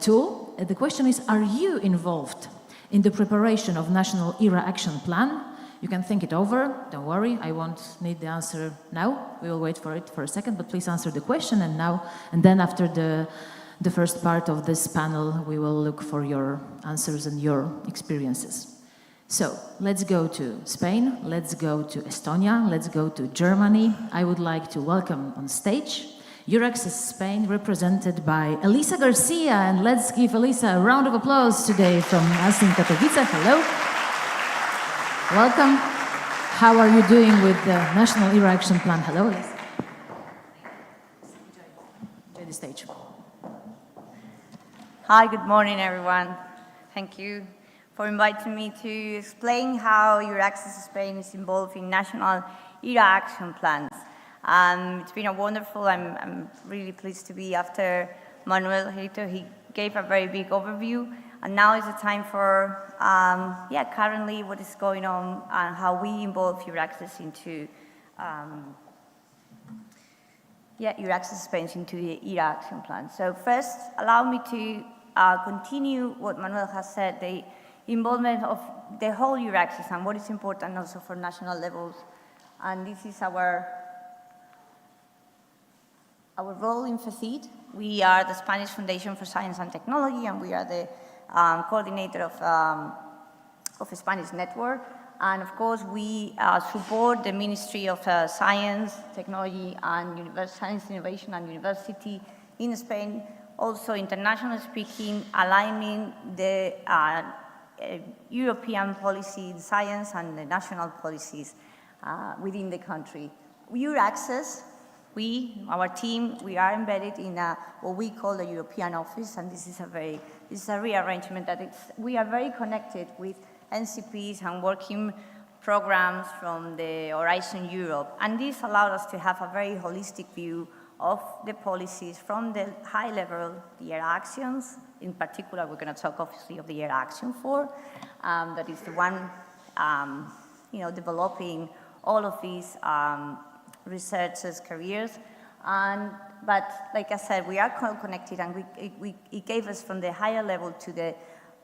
tool. The question is, are you involved in the preparation of national ERA action plan? You can think it over. Don't worry, I won't need the answer now. We will wait for it for a second, but please answer the question. And then after the first part of this panel, we will look for your answers and your experiences. So let's go to Spain, let's go to Estonia, let's go to Germany. I would like to welcome on stage EURAXESS Spain, represented by Elisa Garcia, and let's give Elisa a round of applause today from us in Katowice. Hello. Welcome. How are you doing with the National ERA Action Plan? Hello, Elisa. Enjoy the stage. Hi, good morning, everyone. Thank you for inviting me to explain how EURAXESS Spain is involved in national ERA action plans. It's been a wonderful, I'm really pleased to be after Manuel Hito. He gave a very big overview, and now is the time for, currently what is going on and how we involve EURAXESS into, EURAXESS Spain into the ERA action plan. So first, allow me to continue what Manuel has said, the involvement of the whole EURAXESS and what is important also for national levels. And this is our role in FECID. We are the Spanish Foundation for Science and Technology, and we are the coordinator of a Spanish network. And of course, we support the Ministry of Science, Technology, and Science, Innovation and University in Spain. Also, internationally speaking, aligning the European policy in science and the national policies within the country. EURAXESS, our team, we are embedded in what we call the European office, and this is a rearrangement that we are very connected with NCPs and working programs from the Horizon Europe, and this allowed us to have a very holistic view of the policies from the high level, the ERA actions. In particular, we're going to talk obviously of the ERA Action 4, that is the one developing all of these researchers' careers. But like I said, we are connected, and it gave us from the higher level to the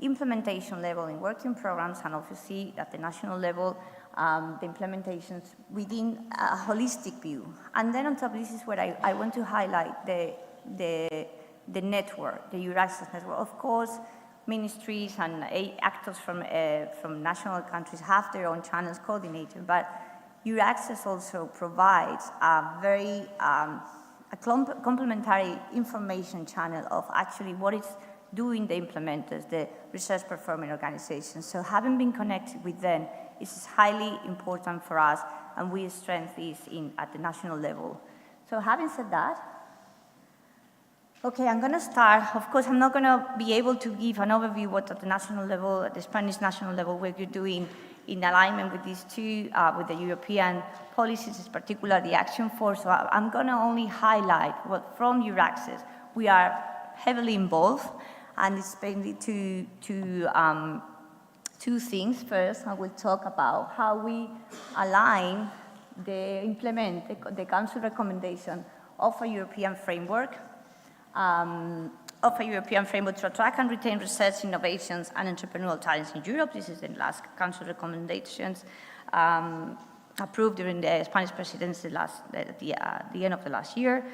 implementation level in working programs, and obviously at the national level, the implementations within a holistic view. And then on top, this is where I want to highlight the network, the EURAXESS network. Of course, ministries and actors from national countries have their own channels coordinated, but EURAXESS also provides a very complementary information channel of actually what is doing the implementers, the research performing organizations. So having been connected with them is highly important for us, and we strengthen this at the national level. So having said that, okay, I'm going to start. Of course, I'm not going to be able to give an overview what at the national level, at the Spanish national level, what you're doing in alignment with these two, with the European policies, in particular the Action 4. So I'm going to only highlight what from EURAXESS we are heavily involved, and it's mainly two things. First, I will talk about how we align, implement the Council recommendation of a European framework, to attract and retain research, innovations, and entrepreneurial talents in Europe. This is the last Council recommendations approved during the Spanish presidency at the end of the last year.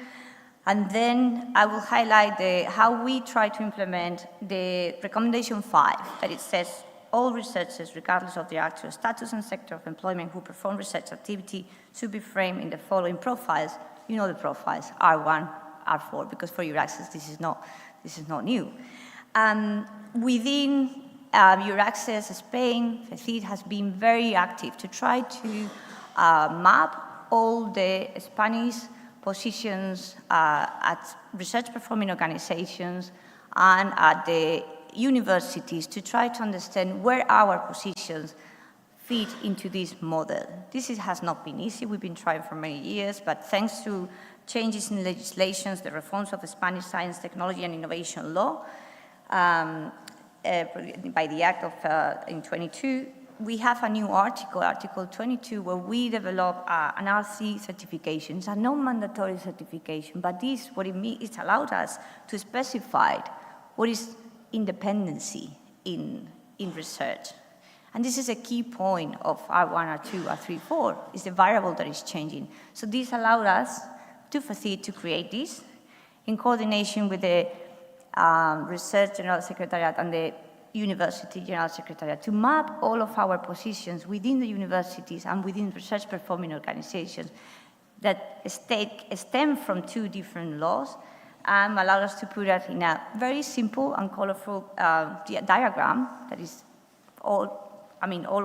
And then I will highlight how we try to implement the recommendation 5, that it says all researchers, regardless of their actual status and sector of employment, who perform research activity should be framed in the following profiles. You know the profiles, R1, R4, because for EURAXESS this is not new. Within EURAXESS Spain, FECID has been very active to try to map all the Spanish positions at research performing organizations and at the universities to try to understand where our positions fit into this model. This has not been easy. We've been trying for many years, but thanks to changes in legislations, the reforms of the Spanish Science, Technology and Innovation Law, by the Act of in 22, we have a new article, Article 22, where we develop an RC certification. It's a non-mandatory certification, but this, what it means, it allowed us to specify what is independency in research. And this is a key point of R1, R2, R3, 4, is the variable that is changing. So this allowed us to facilitate, to create this in coordination with the Research General Secretariat and the University General Secretariat to map all of our positions within the universities and within research performing organizations that stem from 2 different laws and allowed us to put it in a very simple and colorful diagram that is all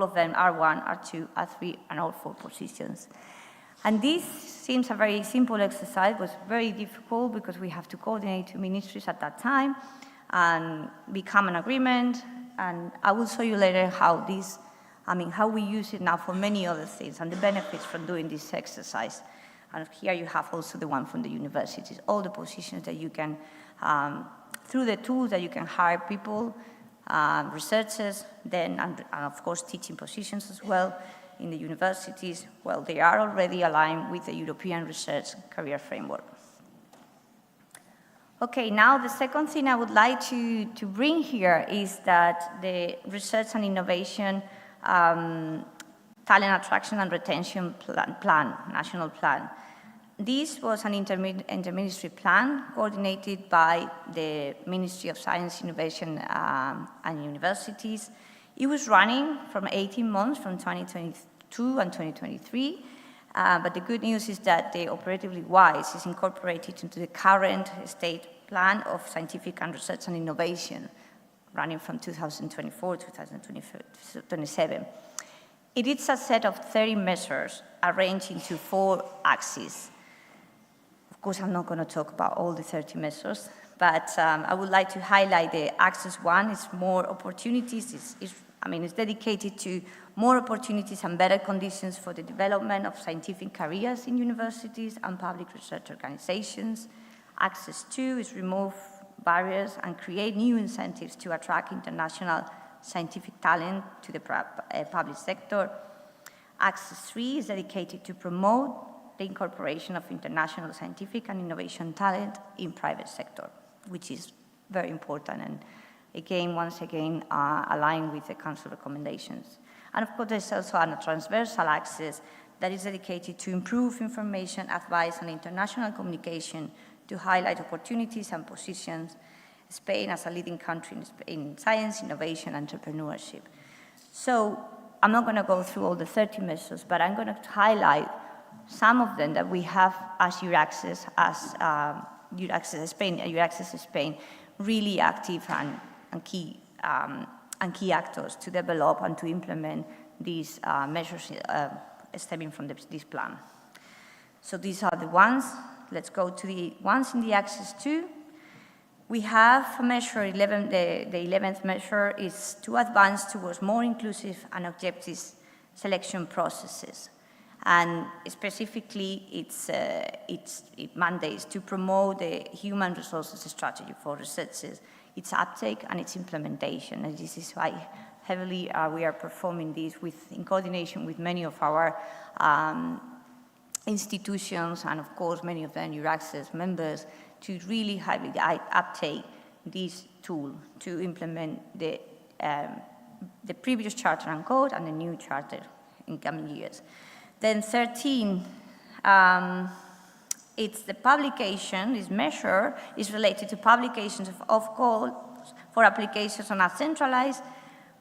of them are R1, R2, R3, and all 4 positions. And this seems a very simple exercise. It was very difficult because we have to coordinate 2 ministries at that time and become an agreement. And I will show you later how how we use it now for many other things and the benefits from doing this exercise. And here you have also the one from the universities, all the positions that you can, through the tools that you can hire people, researchers, then, and of course teaching positions as well in the universities. Well, they are already aligned with the European Research Career Framework. Okay, now the second thing I would like to bring here is that the Research and Innovation Talent Attraction and Retention Plan, National Plan. This was an interministry plan coordinated by the Ministry of Science, Innovation and Universities. It was running from 18 months, from 2022 and 2023. But the good news is that the operatively wise is incorporated into the current state plan of scientific and research and innovation, running from 2024 to 2027. It is a set of 30 measures arranged into 4 axes. Of course, I'm not going to talk about all the 30 measures, but I would like to highlight the axis 1. It's more opportunities. It's dedicated to more opportunities and better conditions for the development of scientific careers in universities and public research organizations. Axis 2 is remove barriers and create new incentives to attract international scientific talent to the public sector. Axis 3 is dedicated to promote the incorporation of international scientific and innovation talent in private sector, which is very important and again, once again, aligned with the Council recommendations. And of course, there's also a transversal axis that is dedicated to improve information, advice, and international communication to highlight opportunities and positions Spain as a leading country in science, innovation, and entrepreneurship. So I'm not going to go through all the 30 measures, but I'm going to highlight some of them that we have as EURAXESS, EURAXESS Spain, really active and key actors to develop and to implement these measures stemming from this plan. So these are the ones. Let's go to the ones in the axis 2. We have a measure, the 11th measure is to advance towards more inclusive and objective selection processes. And specifically, it mandates to promote the human resources strategy for researchers, its uptake and its implementation. And this is why heavily we are performing this in coordination with many of our institutions and, of course, many of them EURAXESS members to really heavily uptake this tool to implement the previous charter and code and the new charter in coming years. Then 13, it's the publication, this measure is related to publications of calls for applications on a centralized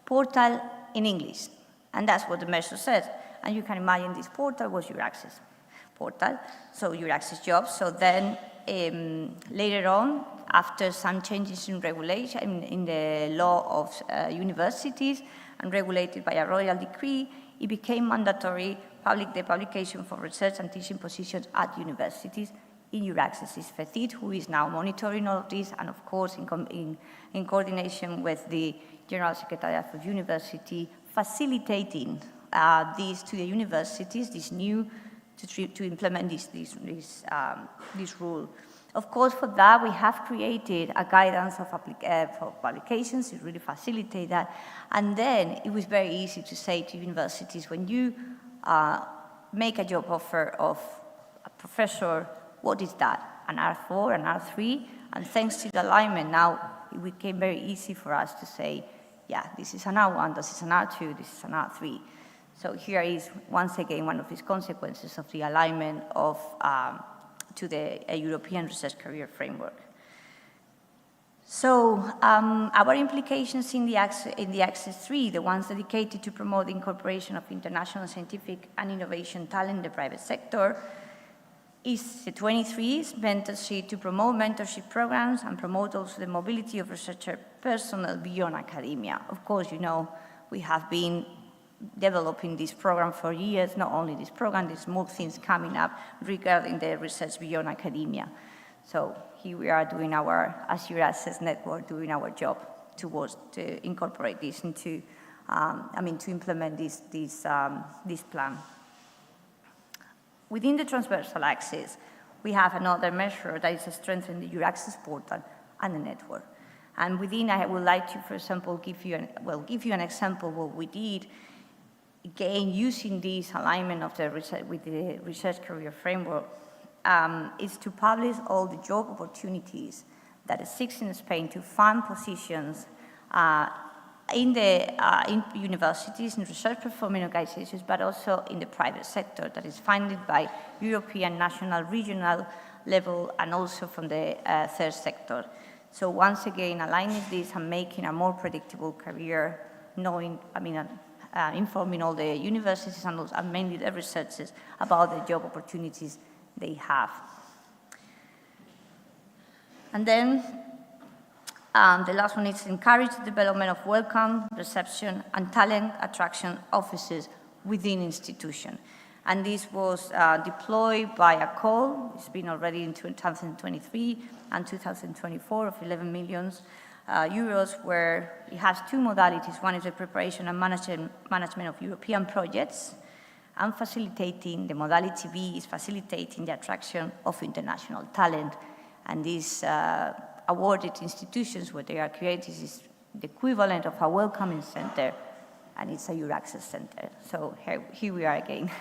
portal in English. And that's what the measure says. And you can imagine this portal was EURAXESS portal, so EURAXESS jobs. So then later on, after some changes in regulation, in the law of universities and regulated by a royal decree, it became mandatory the publication for research and teaching positions at universities. In EURAXESS is FETIT, who is now monitoring all of this, and of course in coordination with the General Secretariat of University, facilitating these to the universities, this new, to implement this rule. Of course, for that, we have created a guidance for publications to really facilitate that. And then it was very easy to say to universities, when you make a job offer of a professor, what is that? An R4, an R3? And thanks to the alignment, now it became very easy for us to say, yeah, this is an R1, this is an R2, this is an R3. So here is, once again, one of these consequences of the alignment of to the European Research Career Framework. So our implications in the Access 3, the ones dedicated to promote the incorporation of international scientific and innovation talent in the private sector, is the 23 is mentorship to promote mentorship programs and promote also the mobility of researcher personnel beyond academia. Of course, you know, we have been developing this program for years, not only this program, there's more things coming up regarding the research beyond academia. So here we are doing our, as EURAXESS network, doing our job to incorporate this into, to implement this plan. Within the transversal axis, we have another measure that is to strengthen the EURAXESS portal and the network. And within, I would like to, for example, give you an example of what we did, again, using this alignment of the research, with the Research Career Framework, is to publish all the job opportunities that exist in Spain to fund positions in universities, in research performing organizations, but also in the private sector that is funded by European, national, regional level, and also from the third sector. So once again, aligning this and making a more predictable career, informing all the universities and mainly the researchers about the job opportunities they have. And then the last one is to encourage the development of welcome, reception, and talent attraction offices within institutions. And this was deployed by a call. It's been already in 2023 and 2024 of 11 million euros, where it has two modalities. One is the preparation and management of European projects, and facilitating, the modality B is facilitating the attraction of international talent. And these awarded institutions, what they are creating is the equivalent of a welcoming center, and it's a EURAXESS center. So here we are again.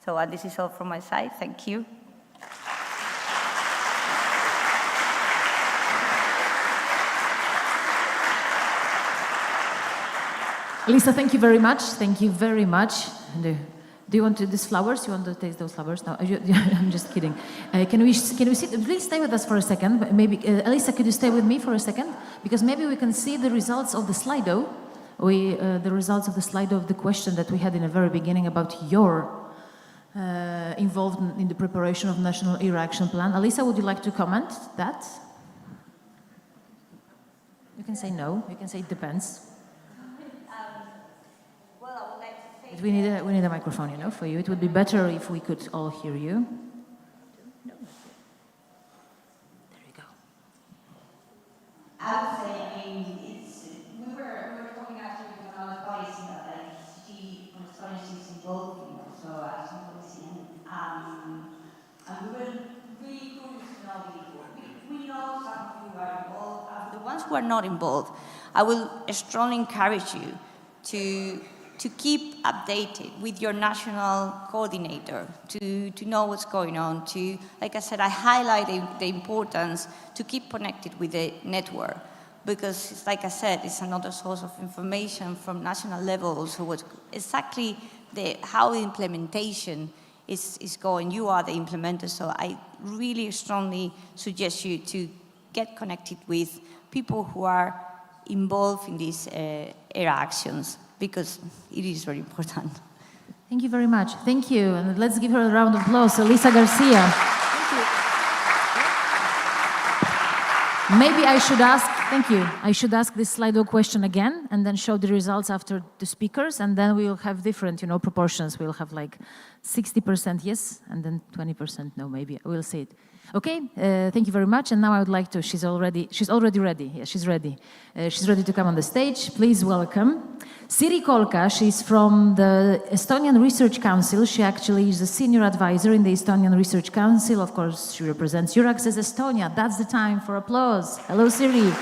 So this is all from my side. Thank you. Lisa, thank you very much. Thank you very much. Do you want these flowers? You want to taste those flowers? No, I'm just kidding. Can we sit? Please stay with us for a second. Maybe, Elisa, could you stay with me for a second? Because maybe we can see the results of the Slido. The results of the Slido of the question that we had in the very beginning about your involvement in the preparation of National ERA Action Plan. Elisa, would you like to comment that? You can say no. You can say it depends. But we need a microphone, you know, for you. It would be better if we could all hear you. There you go. I would say, we were talking actually with another policy that she is involved in, so as a policy, and we were really curious to know before. We know some of you are involved. The ones who are not involved, I will strongly encourage you to keep updated with your national coordinator, to know what's going on, like I said, I highlight the importance to keep connected with the network, because it's, like I said, it's another source of information from national level, also what exactly how the implementation is going. You are the implementer, so I really strongly suggest you to get connected with people who are involved in these ERA actions, because it is very important. Thank you very much. Thank you. And let's give her a round of applause. Elisa Garcia. Thank you. Maybe I should ask Thank you. I should ask this Slido question again and then show the results after the speakers, and then we'll have different, proportions. We'll have like 60% yes, and then 20% no, maybe. We'll see it. Okay, thank you very much. And now I would like to, she's already ready. Yeah, she's ready. She's ready to come on the stage. Please welcome Siri Kolka. She's from the Estonian Research Council. She actually is a senior advisor in the Estonian Research Council. Of course, she represents EURAXESS Estonia. That's the time for applause. Hello, Siri.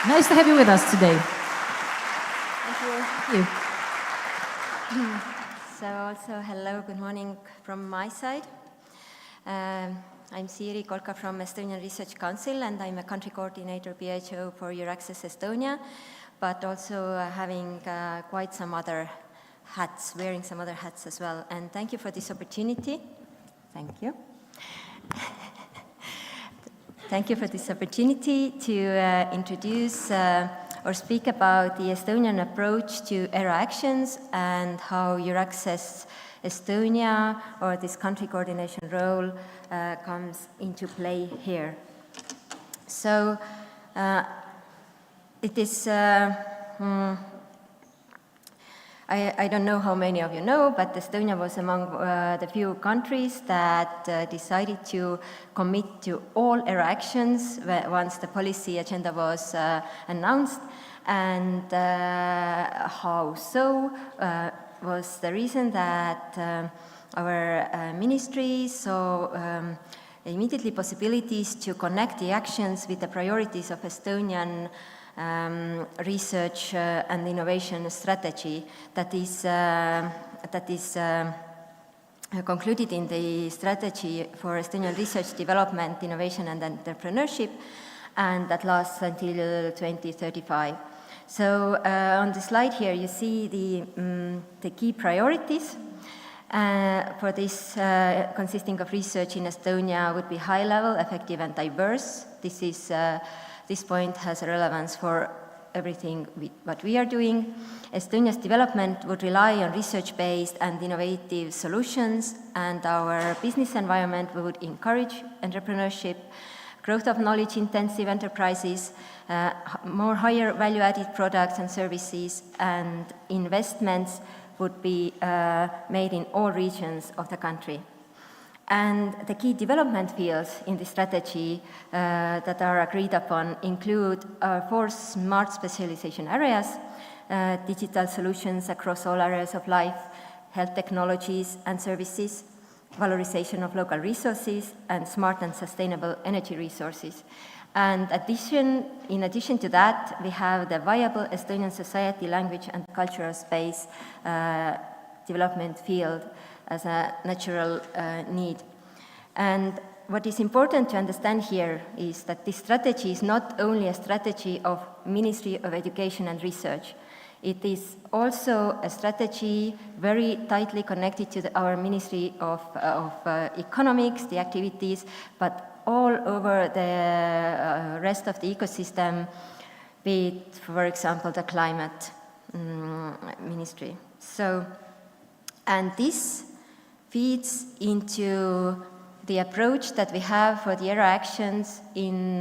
Nice to have you with us today. Thank you. Thank you. So also, hello, good morning from my side. I'm Siri Kolka from Estonian Research Council, and I'm a country coordinator PHO for EURAXESS Estonia, but also having quite some other hats, wearing some other hats as well. And thank you for this opportunity. Thank you. Thank you for this opportunity to introduce or speak about the Estonian approach to EURAXESS and how EURAXESS Estonia, or this country coordination role, comes into play here. So it is, I don't know how many of you know, but Estonia was among the few countries that decided to commit to all EURAXESS once the policy agenda was announced. And how so? Was the reason that our ministry saw immediately possibilities to connect the actions with the priorities of Estonian research and innovation strategy that is concluded in the strategy for Estonian research, development, innovation and entrepreneurship, and that lasts until 2035. So on the slide here, you see the key priorities for this, consisting of research in Estonia would be high level, effective and diverse. This point has a relevance for everything what we are doing. Estonia's development would rely on research-based and innovative solutions, and our business environment would encourage entrepreneurship, growth of knowledge-intensive enterprises, more higher value-added products and services, and investments would be made in all regions of the country. And the key development fields in the strategy that are agreed upon include 4 smart specialization areas, digital solutions across all areas of life, health technologies and services, valorization of local resources, and smart and sustainable energy resources. And in addition to that, we have the viable Estonian society, language and cultural space development field as a natural need. And what is important to understand here is that this strategy is not only a strategy of Ministry of Education and Research. It is also a strategy very tightly connected to our Ministry of Economics, the activities, but all over the rest of the ecosystem, be it, for example, the climate ministry. So, and this feeds into the approach that we have for the EURAXESS in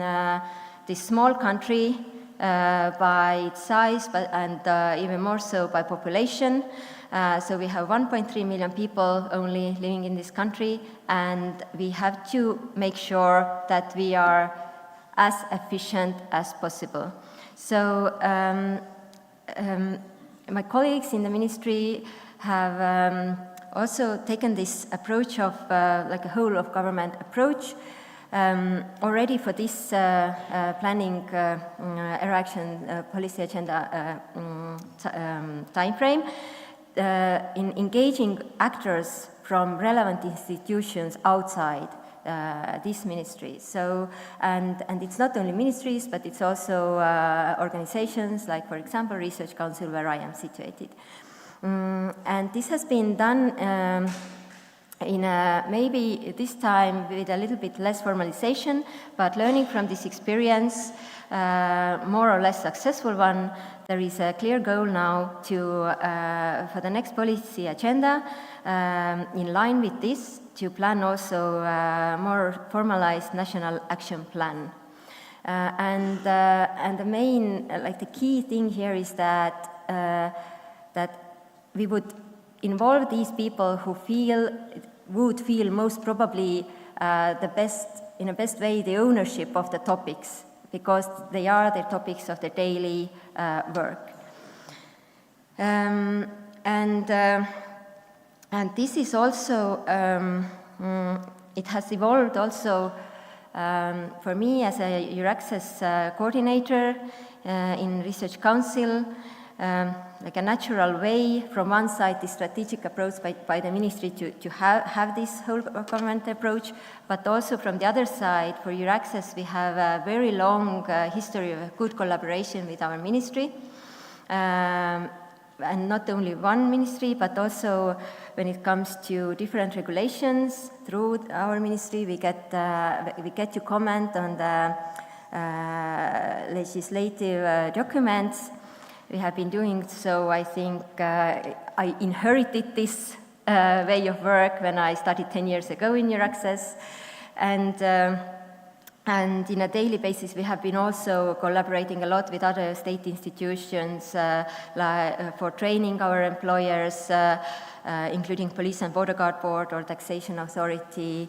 this small country by its size, and even more so by population. So we have 1.3 million people only living in this country, and we have to make sure that we are as efficient as possible. So my colleagues in the ministry have also taken this approach of like a whole of government approach already for this planning EURAXESS policy agenda time frame, in engaging actors from relevant institutions outside this ministry. So, and it's not only ministries, but it's also organizations like, for example, Research Council, where I am situated. And this has been done in maybe this time with a little bit less formalization, but learning from this experience, more or less successful one, there is a clear goal now to, for the next policy agenda, in line with this, to plan also a more formalized national action plan. And the main, the key thing here is that we would involve these people who would feel most probably in the best way the ownership of the topics, because they are the topics of their daily work. And this is also, it has evolved also for me as a EURAXESS coordinator in Research Council, like a natural way, from one side, the strategic approach by the ministry to have this whole government approach, but also from the other side, for EURAXESS, we have a very long history of good collaboration with our ministry. And not only one ministry, but also when it comes to different regulations through our ministry, we get to comment on the legislative documents. We have been doing so. I think I inherited this way of work when I started 10 years ago in EURAXESS. And in a daily basis, we have been also collaborating a lot with other state institutions for training our employers, including Police and Border Guard Board or Taxation Authority.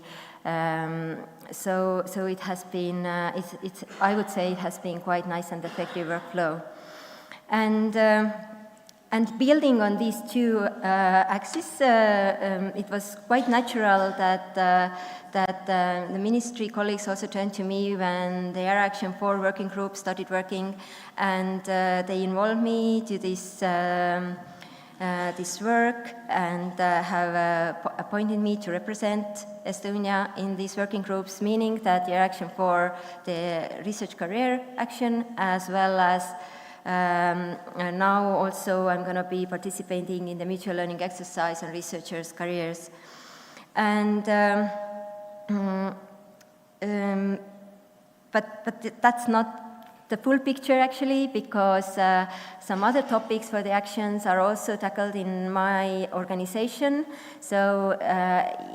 So it has been, I would say it has been quite nice and effective workflow. And building on these two axes, it was quite natural that the ministry colleagues also turned to me when the EURAXESS 4 working group started working, and they involved me to this work and have appointed me to represent Estonia in these working groups, meaning that the EURAXESS 4, the research career action, as well as and now also I'm going to be participating in the mutual learning exercise on researchers' careers. And but that's not the full picture actually, because some other topics for the actions are also tackled in my organization. So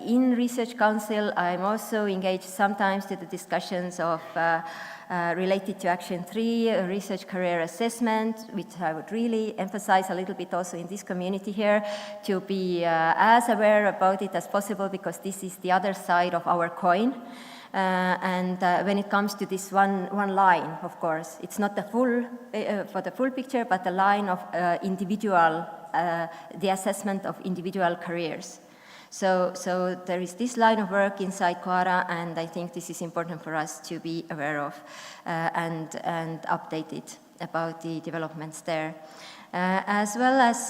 in Research Council, I'm also engaged sometimes to the discussions of related to Action 3, research career assessment, which I would really emphasize a little bit also in this community here, to be as aware about it as possible, because this is the other side of our coin. And when it comes to this one line, of course, it's not the full, for the full picture, but the line of the assessment of individual careers. So there is this line of work inside COARA, and I think this is important for us to be aware of and updated about the developments there. As well as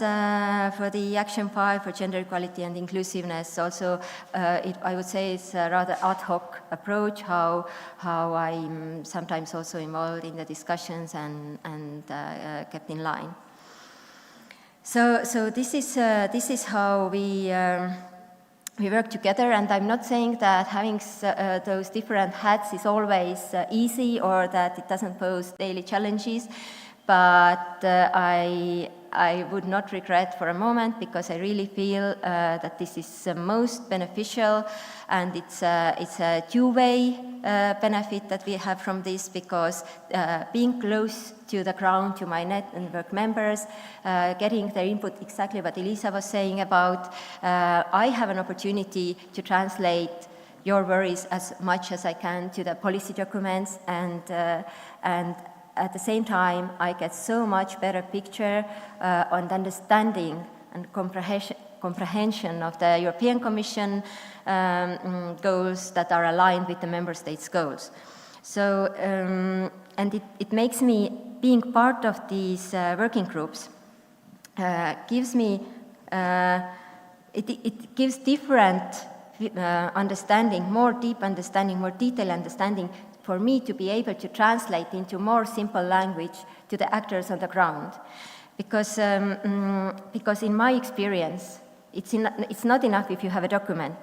for the Action 5 for gender equality and inclusiveness, also I would say it's a rather ad hoc approach, how I'm sometimes also involved in the discussions and kept in line. So this is how we work together, and I'm not saying that having those different hats is always easy or that it doesn't pose daily challenges, but I would not regret for a moment, because I really feel that this is most beneficial, and it's a two-way benefit that we have from this, because being close to the ground, to my network members, getting their input, exactly what Elisa was saying about, I have an opportunity to translate your worries as much as I can to the policy documents, and at the same time, I get so much better picture on the understanding and comprehension of the European Commission goals that are aligned with the member states' goals. So, and it makes me, being part of these working groups, gives me, it gives different understanding, more deep understanding, more detailed understanding, for me to be able to translate into more simple language to the actors on the ground. Because in my experience, it's not enough if you have a document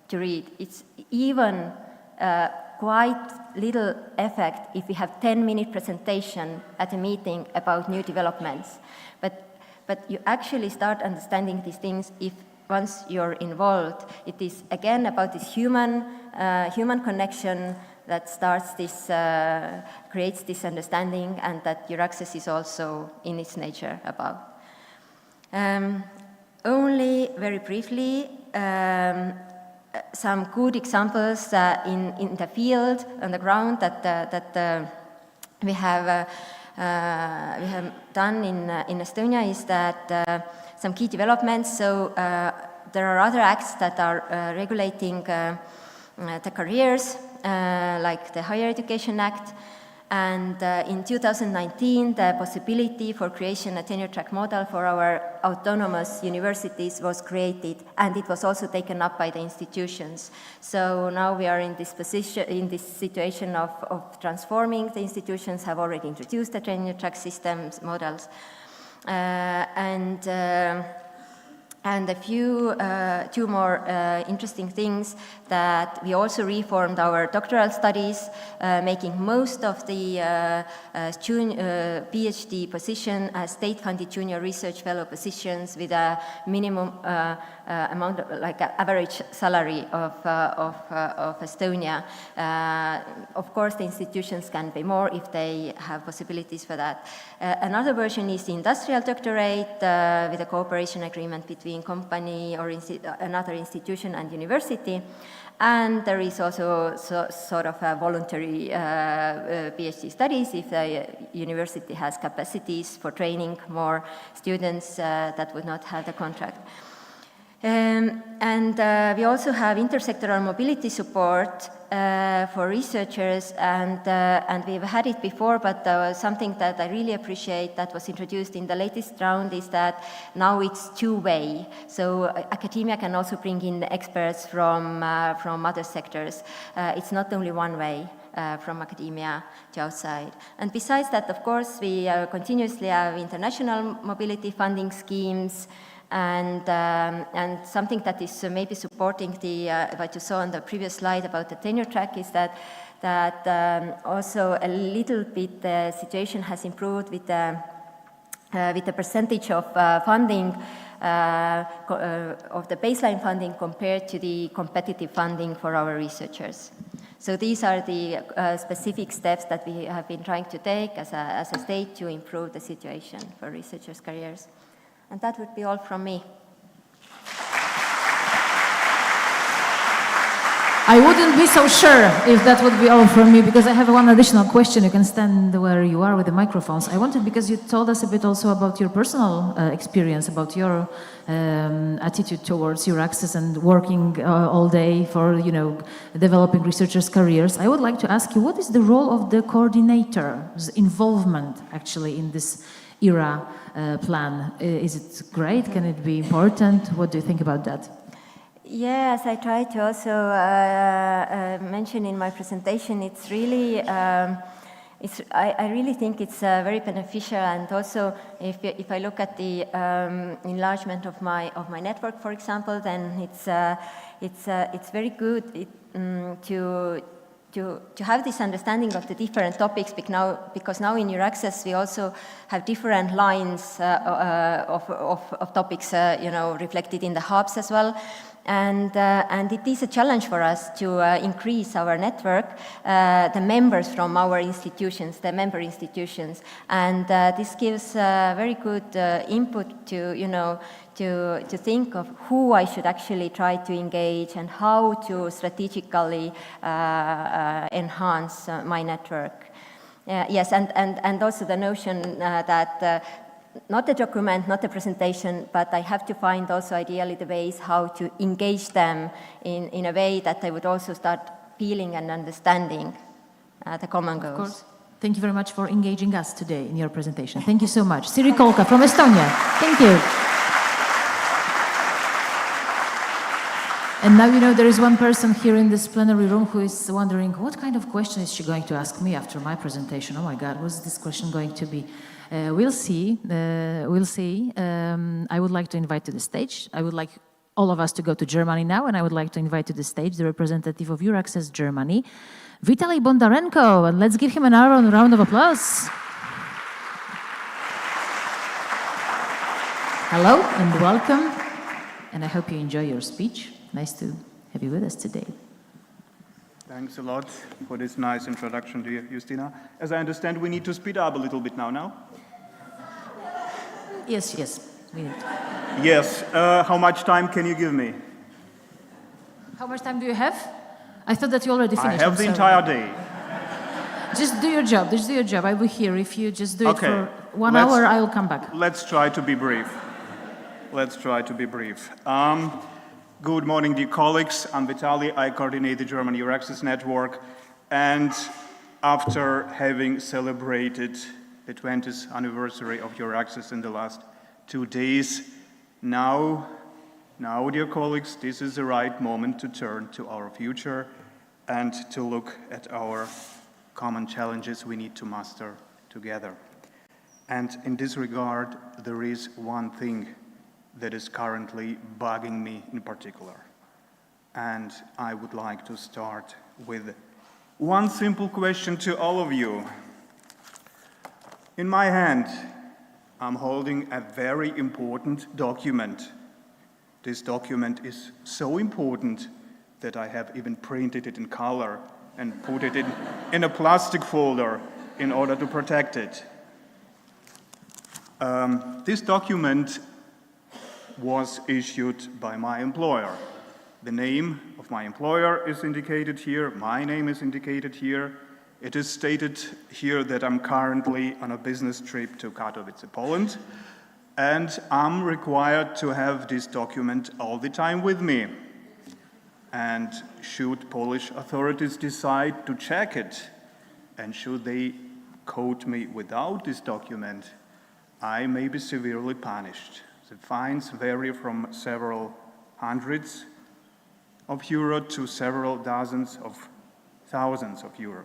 to read. It's even quite little effect if we have 10-minute presentation at a meeting about new developments. But you actually start understanding these things if once you're involved. It is again about this human connection, that starts this, creates this understanding, and that EURAXESS is also in its nature about. Only very briefly, some good examples in the field, on the ground, that we have done in Estonia is that some key developments. So there are other acts that are regulating the careers, like the Higher Education Act. And in 2019, the possibility for creation a tenure track model for our autonomous universities was created, and it was also taken up by the institutions. So now we are in this position, in this situation of transforming. The institutions have already introduced the tenure track systems models, and a few, two more interesting things, that we also reformed our doctoral studies, making most of the PhD position as state-funded junior research fellow positions with a minimum amount, like average salary of Estonia. Of course, the institutions can pay more if they have possibilities for that. Another version is the industrial doctorate with a cooperation agreement between company or another institution and university. And there is also sort of a voluntary PhD studies if the university has capacities for training more students that would not have the contract. And we also have intersectoral mobility support for researchers, and we've had it before, but something that I really appreciate that was introduced in the latest round is that now it's two-way. So academia can also bring in experts from other sectors. It's not only one way. From academia to outside. And besides that, of course, we continuously have international mobility funding schemes, and something that is maybe supporting the what you saw on the previous slide about the tenure track is that also a little bit the situation has improved with the percentage of funding of the baseline funding compared to the competitive funding for our researchers. So these are the specific steps that we have been trying to take as a state to improve the situation for researchers' careers. And that would be all from me. I wouldn't be so sure if that would be all from me, because I have one additional question. You can stand where you are with the microphones. I wanted, because you told us a bit also about your personal experience, about your attitude towards EURAXESS and working all day for, developing researchers' careers. I would like to ask you, what is the role of the coordinator's involvement actually in this ERA plan? Is it great? Can it be important? What do you think about that? Yes, I tried to also mention in my presentation, it's really, I really think it's very beneficial, and also if I look at the enlargement of my network, for example, then it's very good to have this understanding of the different topics, because now in EURAXESS we also have different lines of topics, reflected in the hubs as well. And it is a challenge for us to increase our network, the members from our institutions, the member institutions, and this gives very good input to think of who I should actually try to engage and how to strategically enhance my network. Yes, and also the notion that not the document, not the presentation, but I have to find also ideally the ways how to engage them in a way that they would also start feeling and understanding the common goals. Of course. Thank you very much for engaging us today in your presentation. Thank you so much. Siri Kolka from Estonia. Thank you. And now, there is one person here in this plenary room who is wondering, what kind of question is she going to ask me after my presentation? Oh my God, what's this question going to be? We'll see. We'll see. I would like to invite to the stage. I would like all of us to go to Germany now, and I would like to invite to the stage the representative of EURAXESS Germany, Vitaly Bondarenko, and let's give him a round of applause. Hello and welcome, and I hope you enjoy your speech. Nice to have you with us today. Thanks a lot for this nice introduction, dear Justina. As I understand, we need to speed up a little bit now. Yes, we need. Yes. How much time can you give me? How much time do you have? I thought that you already I finished. have the entire day. Just do your job. I will hear. If you just do it Okay. for 1 hour, I will come back. Let's try to be brief. Good morning, dear colleagues. I'm Vitaly. I coordinate the German EURAXESS network. And after having celebrated the 20th anniversary of EURAXESS in the last 2 days, now, dear colleagues, this is the right moment to turn to our future and to look at our common challenges we need to master together. And in this regard, there is one thing that is currently bugging me in particular. And I would like to start with one simple question to all of you. In my hand, I'm holding a very important document. This document is so important that I have even printed it in color and put it in a plastic folder in order to protect it. This document was issued by my employer. The name of my employer is indicated here, my name is indicated here. It is stated here that I'm currently on a business trip to Katowice, Poland, and I'm required to have this document all the time with me. And should Polish authorities decide to check it, and should they quote me without this document, I may be severely punished. The fines vary from several hundreds of euro to several dozens of thousands of euro.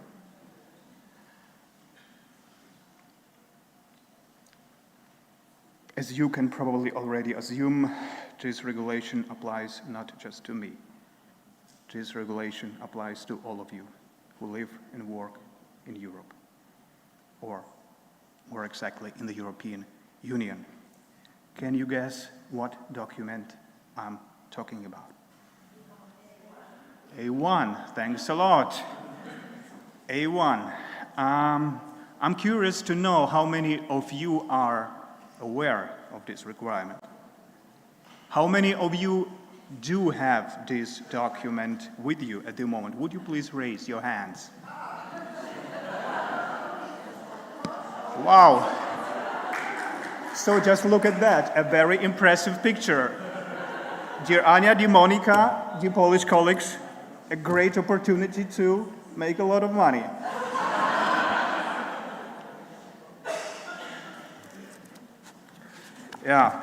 As you can probably already assume, this regulation applies not just to me. This regulation applies to all of you who live and work in Europe, or more exactly in the European Union. Can you guess what document I'm talking about? A1, thanks a lot. A1. I'm curious to know how many of you are aware of this requirement. How many of you do have this document with you at the moment? Would you please raise your hands? Wow. So just look at that, a very impressive picture. Dear Anya, dear Monica, dear Polish colleagues, a great opportunity to make a lot of money. Yeah.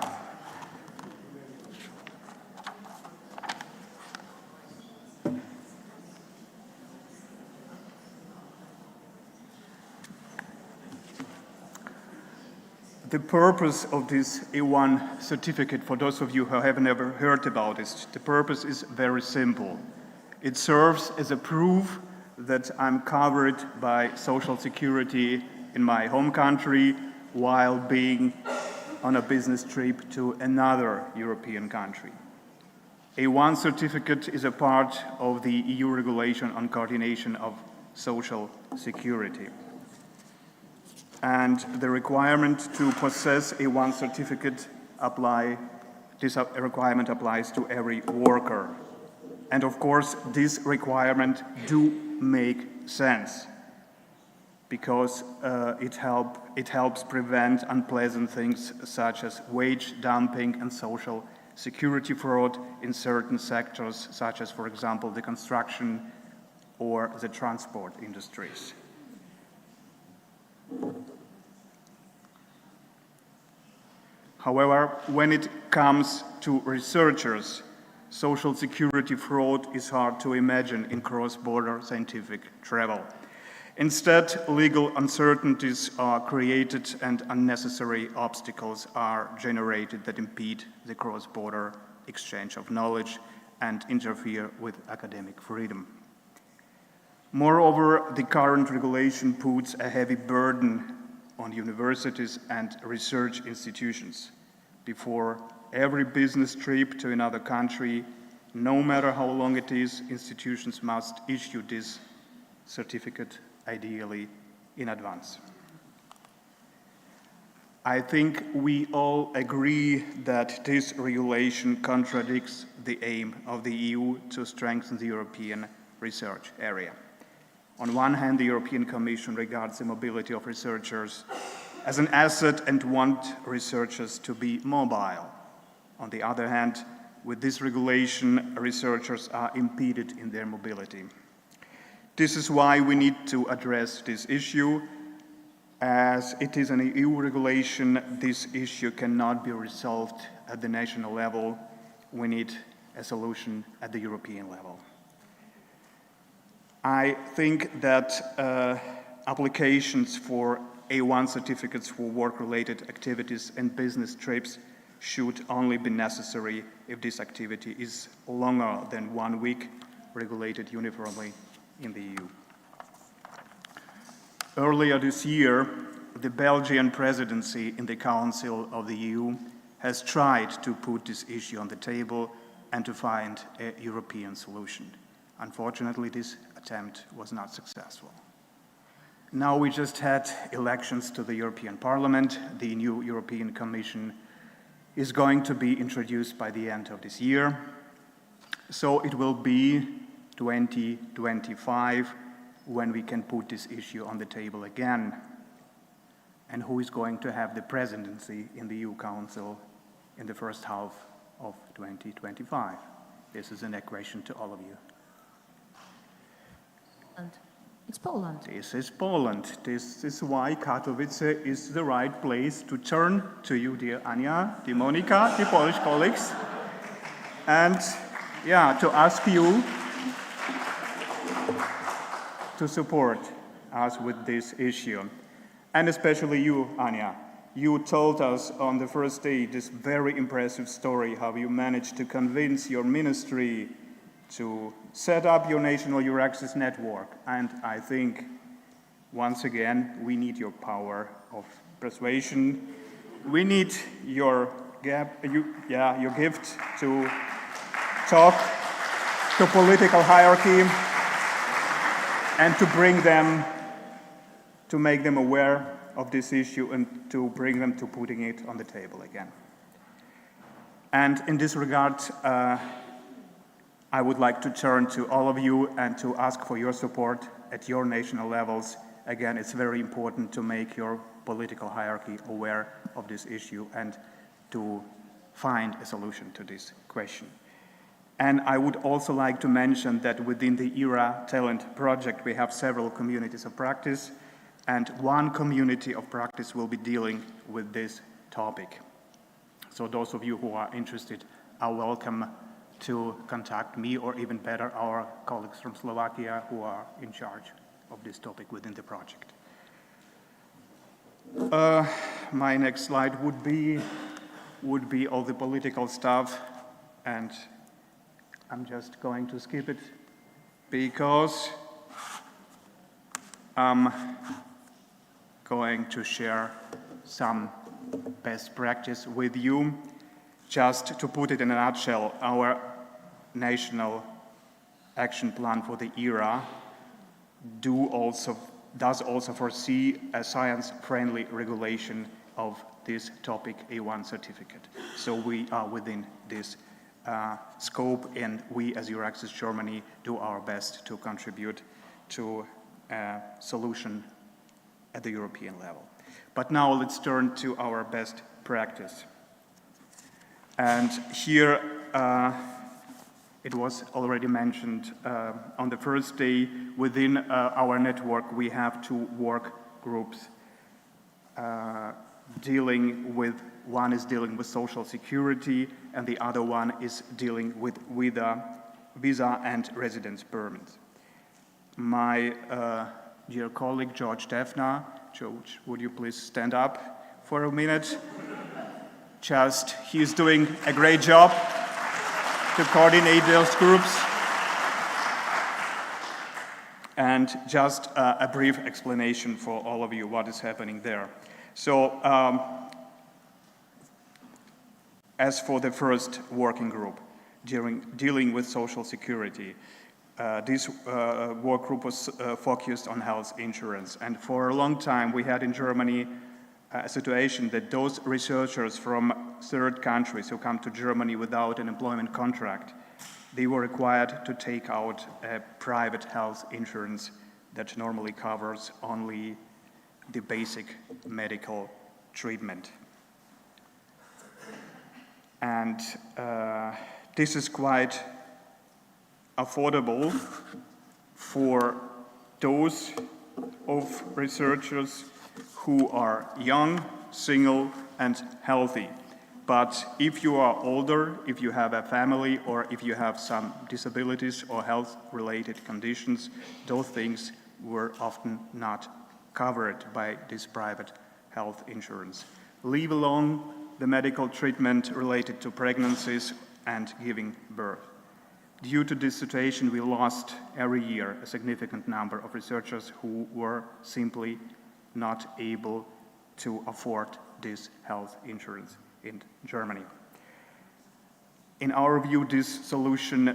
The purpose of this A1 certificate, for those of you who have never heard about it, the purpose is very simple. It serves as a proof that I'm covered by social security in my home country while being on a business trip to another European country. A1 certificate is a part of the EU regulation on coordination of social security. And the requirement to possess A1 certificate this requirement applies to every worker. And of course, this requirement do make sense because it helps prevent unpleasant things such as wage dumping and social security fraud in certain sectors, such as, for example, the construction or the transport industries. However, when it comes to researchers, social security fraud is hard to imagine in cross-border scientific travel. Instead, legal uncertainties are created and unnecessary obstacles are generated that impede the cross-border exchange of knowledge and interfere with academic freedom. Moreover, the current regulation puts a heavy burden on universities and research institutions. Before every business trip to another country, No matter how long it is, institutions must issue this certificate, ideally in advance. I think we all agree that this regulation contradicts the aim of the EU to strengthen the European research area. On one hand, the European Commission regards the mobility of researchers as an asset and wants researchers to be mobile. On the other hand, with this regulation, researchers are impeded in their mobility. This is why we need to address this issue. As it is an EU regulation, this issue cannot be resolved at the national level. We need a solution at the European level. I think that applications for A1 certificates for work-related activities and business trips should only be necessary if this activity is longer than 1 week, regulated uniformly in the EU. Earlier this year, the Belgian presidency in the Council of the EU has tried to put this issue on the table and to find a European solution. Unfortunately, this attempt was not successful. Now we just had elections to the European Parliament. The new European Commission is going to be introduced by the end of this year. So it will be 2025 when we can put this issue on the table again. And who is going to have the presidency in the EU Council in the first half of 2025? This is a question to all of you. And it's Poland. This is Poland. This is why Katowice is the right place to turn to you, dear Ania, dear Monika, dear Polish colleagues, and to ask you to support us with this issue. And especially you, Ania. You told us on the first day this very impressive story, how you managed to convince your ministry to set up your national EURAXESS network. And I think, once again, we need your power of persuasion. We need your gift to talk to political hierarchy and to bring them, to make them aware of this issue and to bring them to putting it on the table again. And in this regard, I would like to turn to all of you and to ask for your support at your national levels. Again, it's very important to make your political hierarchy aware of this issue and to find a solution to this question. And I would also like to mention that within the ERA Talent Project, we have several communities of practice, and one community of practice will be dealing with this topic. So those of you who are interested are welcome to contact me, or even better, our colleagues from Slovakia who are in charge of this topic within the project. My next slide would be all the political stuff, and I'm just going to skip it because I'm going to share some best practice with you. Just to put it in a nutshell, our national action plan for the ERA does also foresee a science-friendly regulation of this topic, A1 certificate. So we are within this scope, and we as EURAXESS Germany do our best to contribute to a solution at the European level. But now let's turn to our best practice. And here, it was already mentioned, on the first day within our network, we have 2 work groups one is dealing with social security, and the other one is dealing with visa and residence permits. My dear colleague, George Defner, George, would you please stand up for a minute? He's doing a great job to coordinate those groups. And just a brief explanation for all of you what is happening there. So, as for the first working group, dealing with social security. This work group was focused on health insurance, and for a long time we had in Germany a situation that those researchers from third countries who come to Germany without an employment contract, they were required to take out a private health insurance that normally covers only the basic medical treatment. And this is quite affordable for those of researchers who are young, single, and healthy. But if you are older, if you have a family, or if you have some disabilities or health-related conditions, those things were often not covered by this private health insurance. Leave alone the medical treatment related to pregnancies and giving birth. Due to this situation, we lost every year a significant number of researchers who were simply not able to afford this health insurance in Germany. In our view, the solution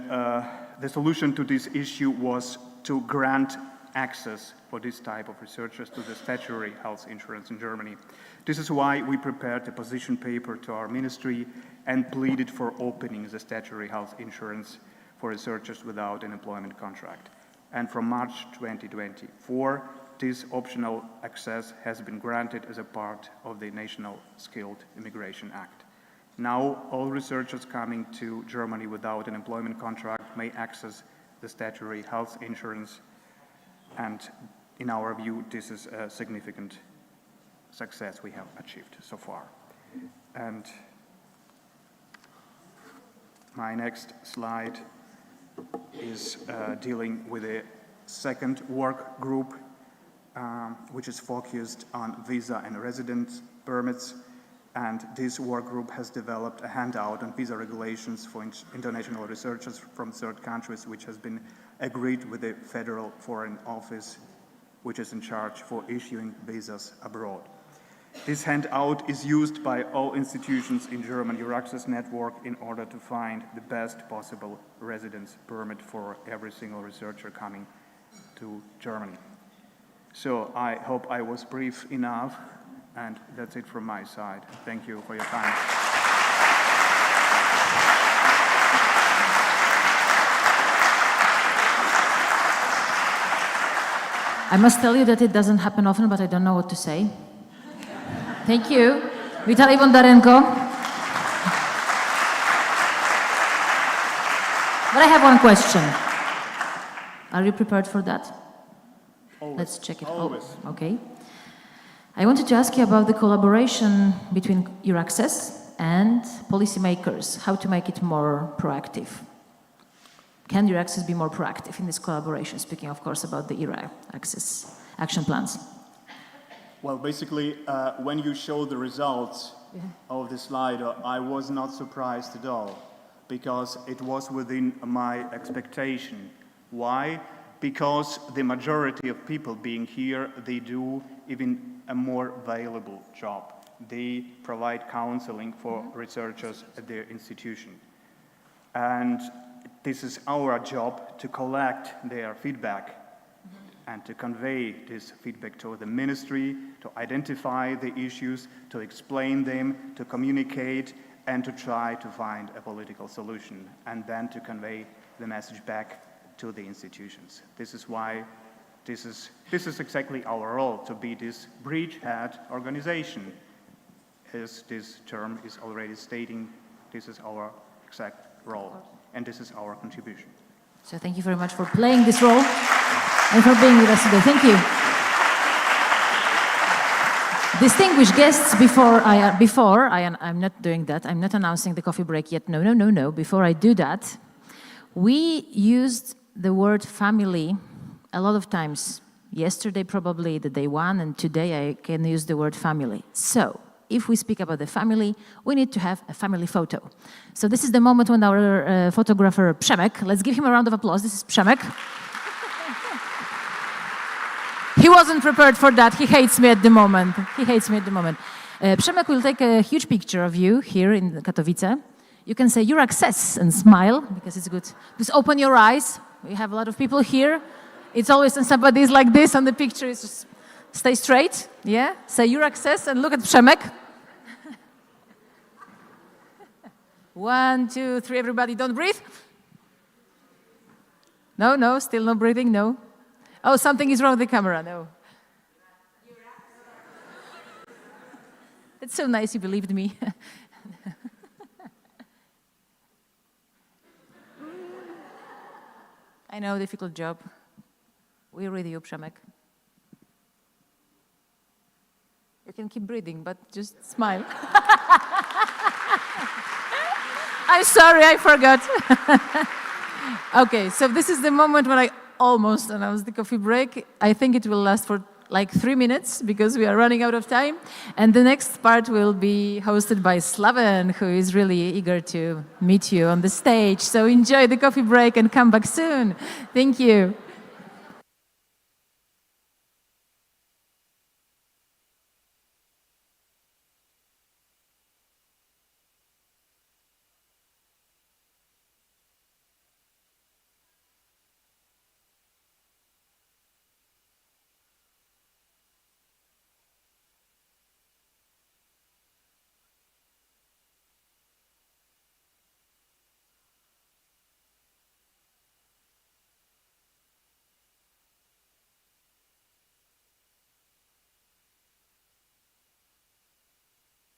to this issue was to grant access for this type of researchers to the statutory health insurance in Germany. This is why we prepared a position paper to our ministry and pleaded for opening the statutory health insurance for researchers without an employment contract. And from March 2024, this optional access has been granted as a part of the National Skilled Immigration Act. Now, all researchers coming to Germany without an employment contract may access the statutory health insurance, and in our view, this is a significant success we have achieved so far. And my next slide is dealing with a second work group, which is focused on visa and residence permits. And this work group has developed a handout on visa regulations for international researchers from third countries, which has been agreed with the Federal Foreign Office, which is in charge for issuing visas abroad. This handout is used by all institutions in German EURAXESS network in order to find the best possible residence permit for every single researcher coming to Germany. So I hope I was brief enough, and that's it from my side. Thank you for your time. I must tell you that it doesn't happen often, but I don't know what to say. Thank you. Vitaly Bondarenko. But I have one question. Are you prepared for that? Always. Let's check it. Always. Oh, okay. I wanted to ask you about the collaboration between EURAXESS and policymakers, how to make it more proactive. Can EURAXESS be more proactive in this collaboration? Speaking, of course, about the EURAXESS action plans. Well, basically, when you show the results of the slide, I was not surprised at all, because it was within my expectation. Why? Because the majority of people being here, they do even a more valuable job. They provide counseling for researchers at their institution. And this is our job to collect their feedback and to convey this feedback to the ministry, to identify the issues, to explain them, to communicate, and to try to find a political solution, and then to convey the message back to the institutions. This is why this is exactly our role, to be this bridgehead organization. As this term is already stating, this is our exact role, and this is our contribution. So thank you very much for playing this role and for being with us today. Thank you. Distinguished guests, I'm not doing that. I'm not announcing the coffee break yet. No. Before I do that, we used the word family a lot of times. Yesterday, probably the day one, and today I can use the word family. So, if we speak about the family, we need to have a family photo. So this is the moment when our photographer, Przemek, let's give him a round of applause. This is Przemek. He wasn't prepared for that. He hates me at the moment. Przemek will take a huge picture of you here in Katowice. You can say EURAXESS and smile, because it's good. Just open your eyes. We have a lot of people here. It's always when somebody is like this on the picture, it's just stay straight, yeah? Say EURAXESS and look at Przemek. 1, 2, 3, everybody, don't breathe. No, no, still no breathing, no. Oh, something is wrong with the camera, no. It's so nice you believed me. I know, difficult job. We're with you, Przemek. You can keep breathing, but just smile. I'm sorry, I forgot. Okay, so this is the moment when I almost announced the coffee break. I think it will last for like 3 minutes because we are running out of time. And the next part will be hosted by Slaven, who is really eager to meet you on the stage. So enjoy the coffee break and come back soon. Thank you.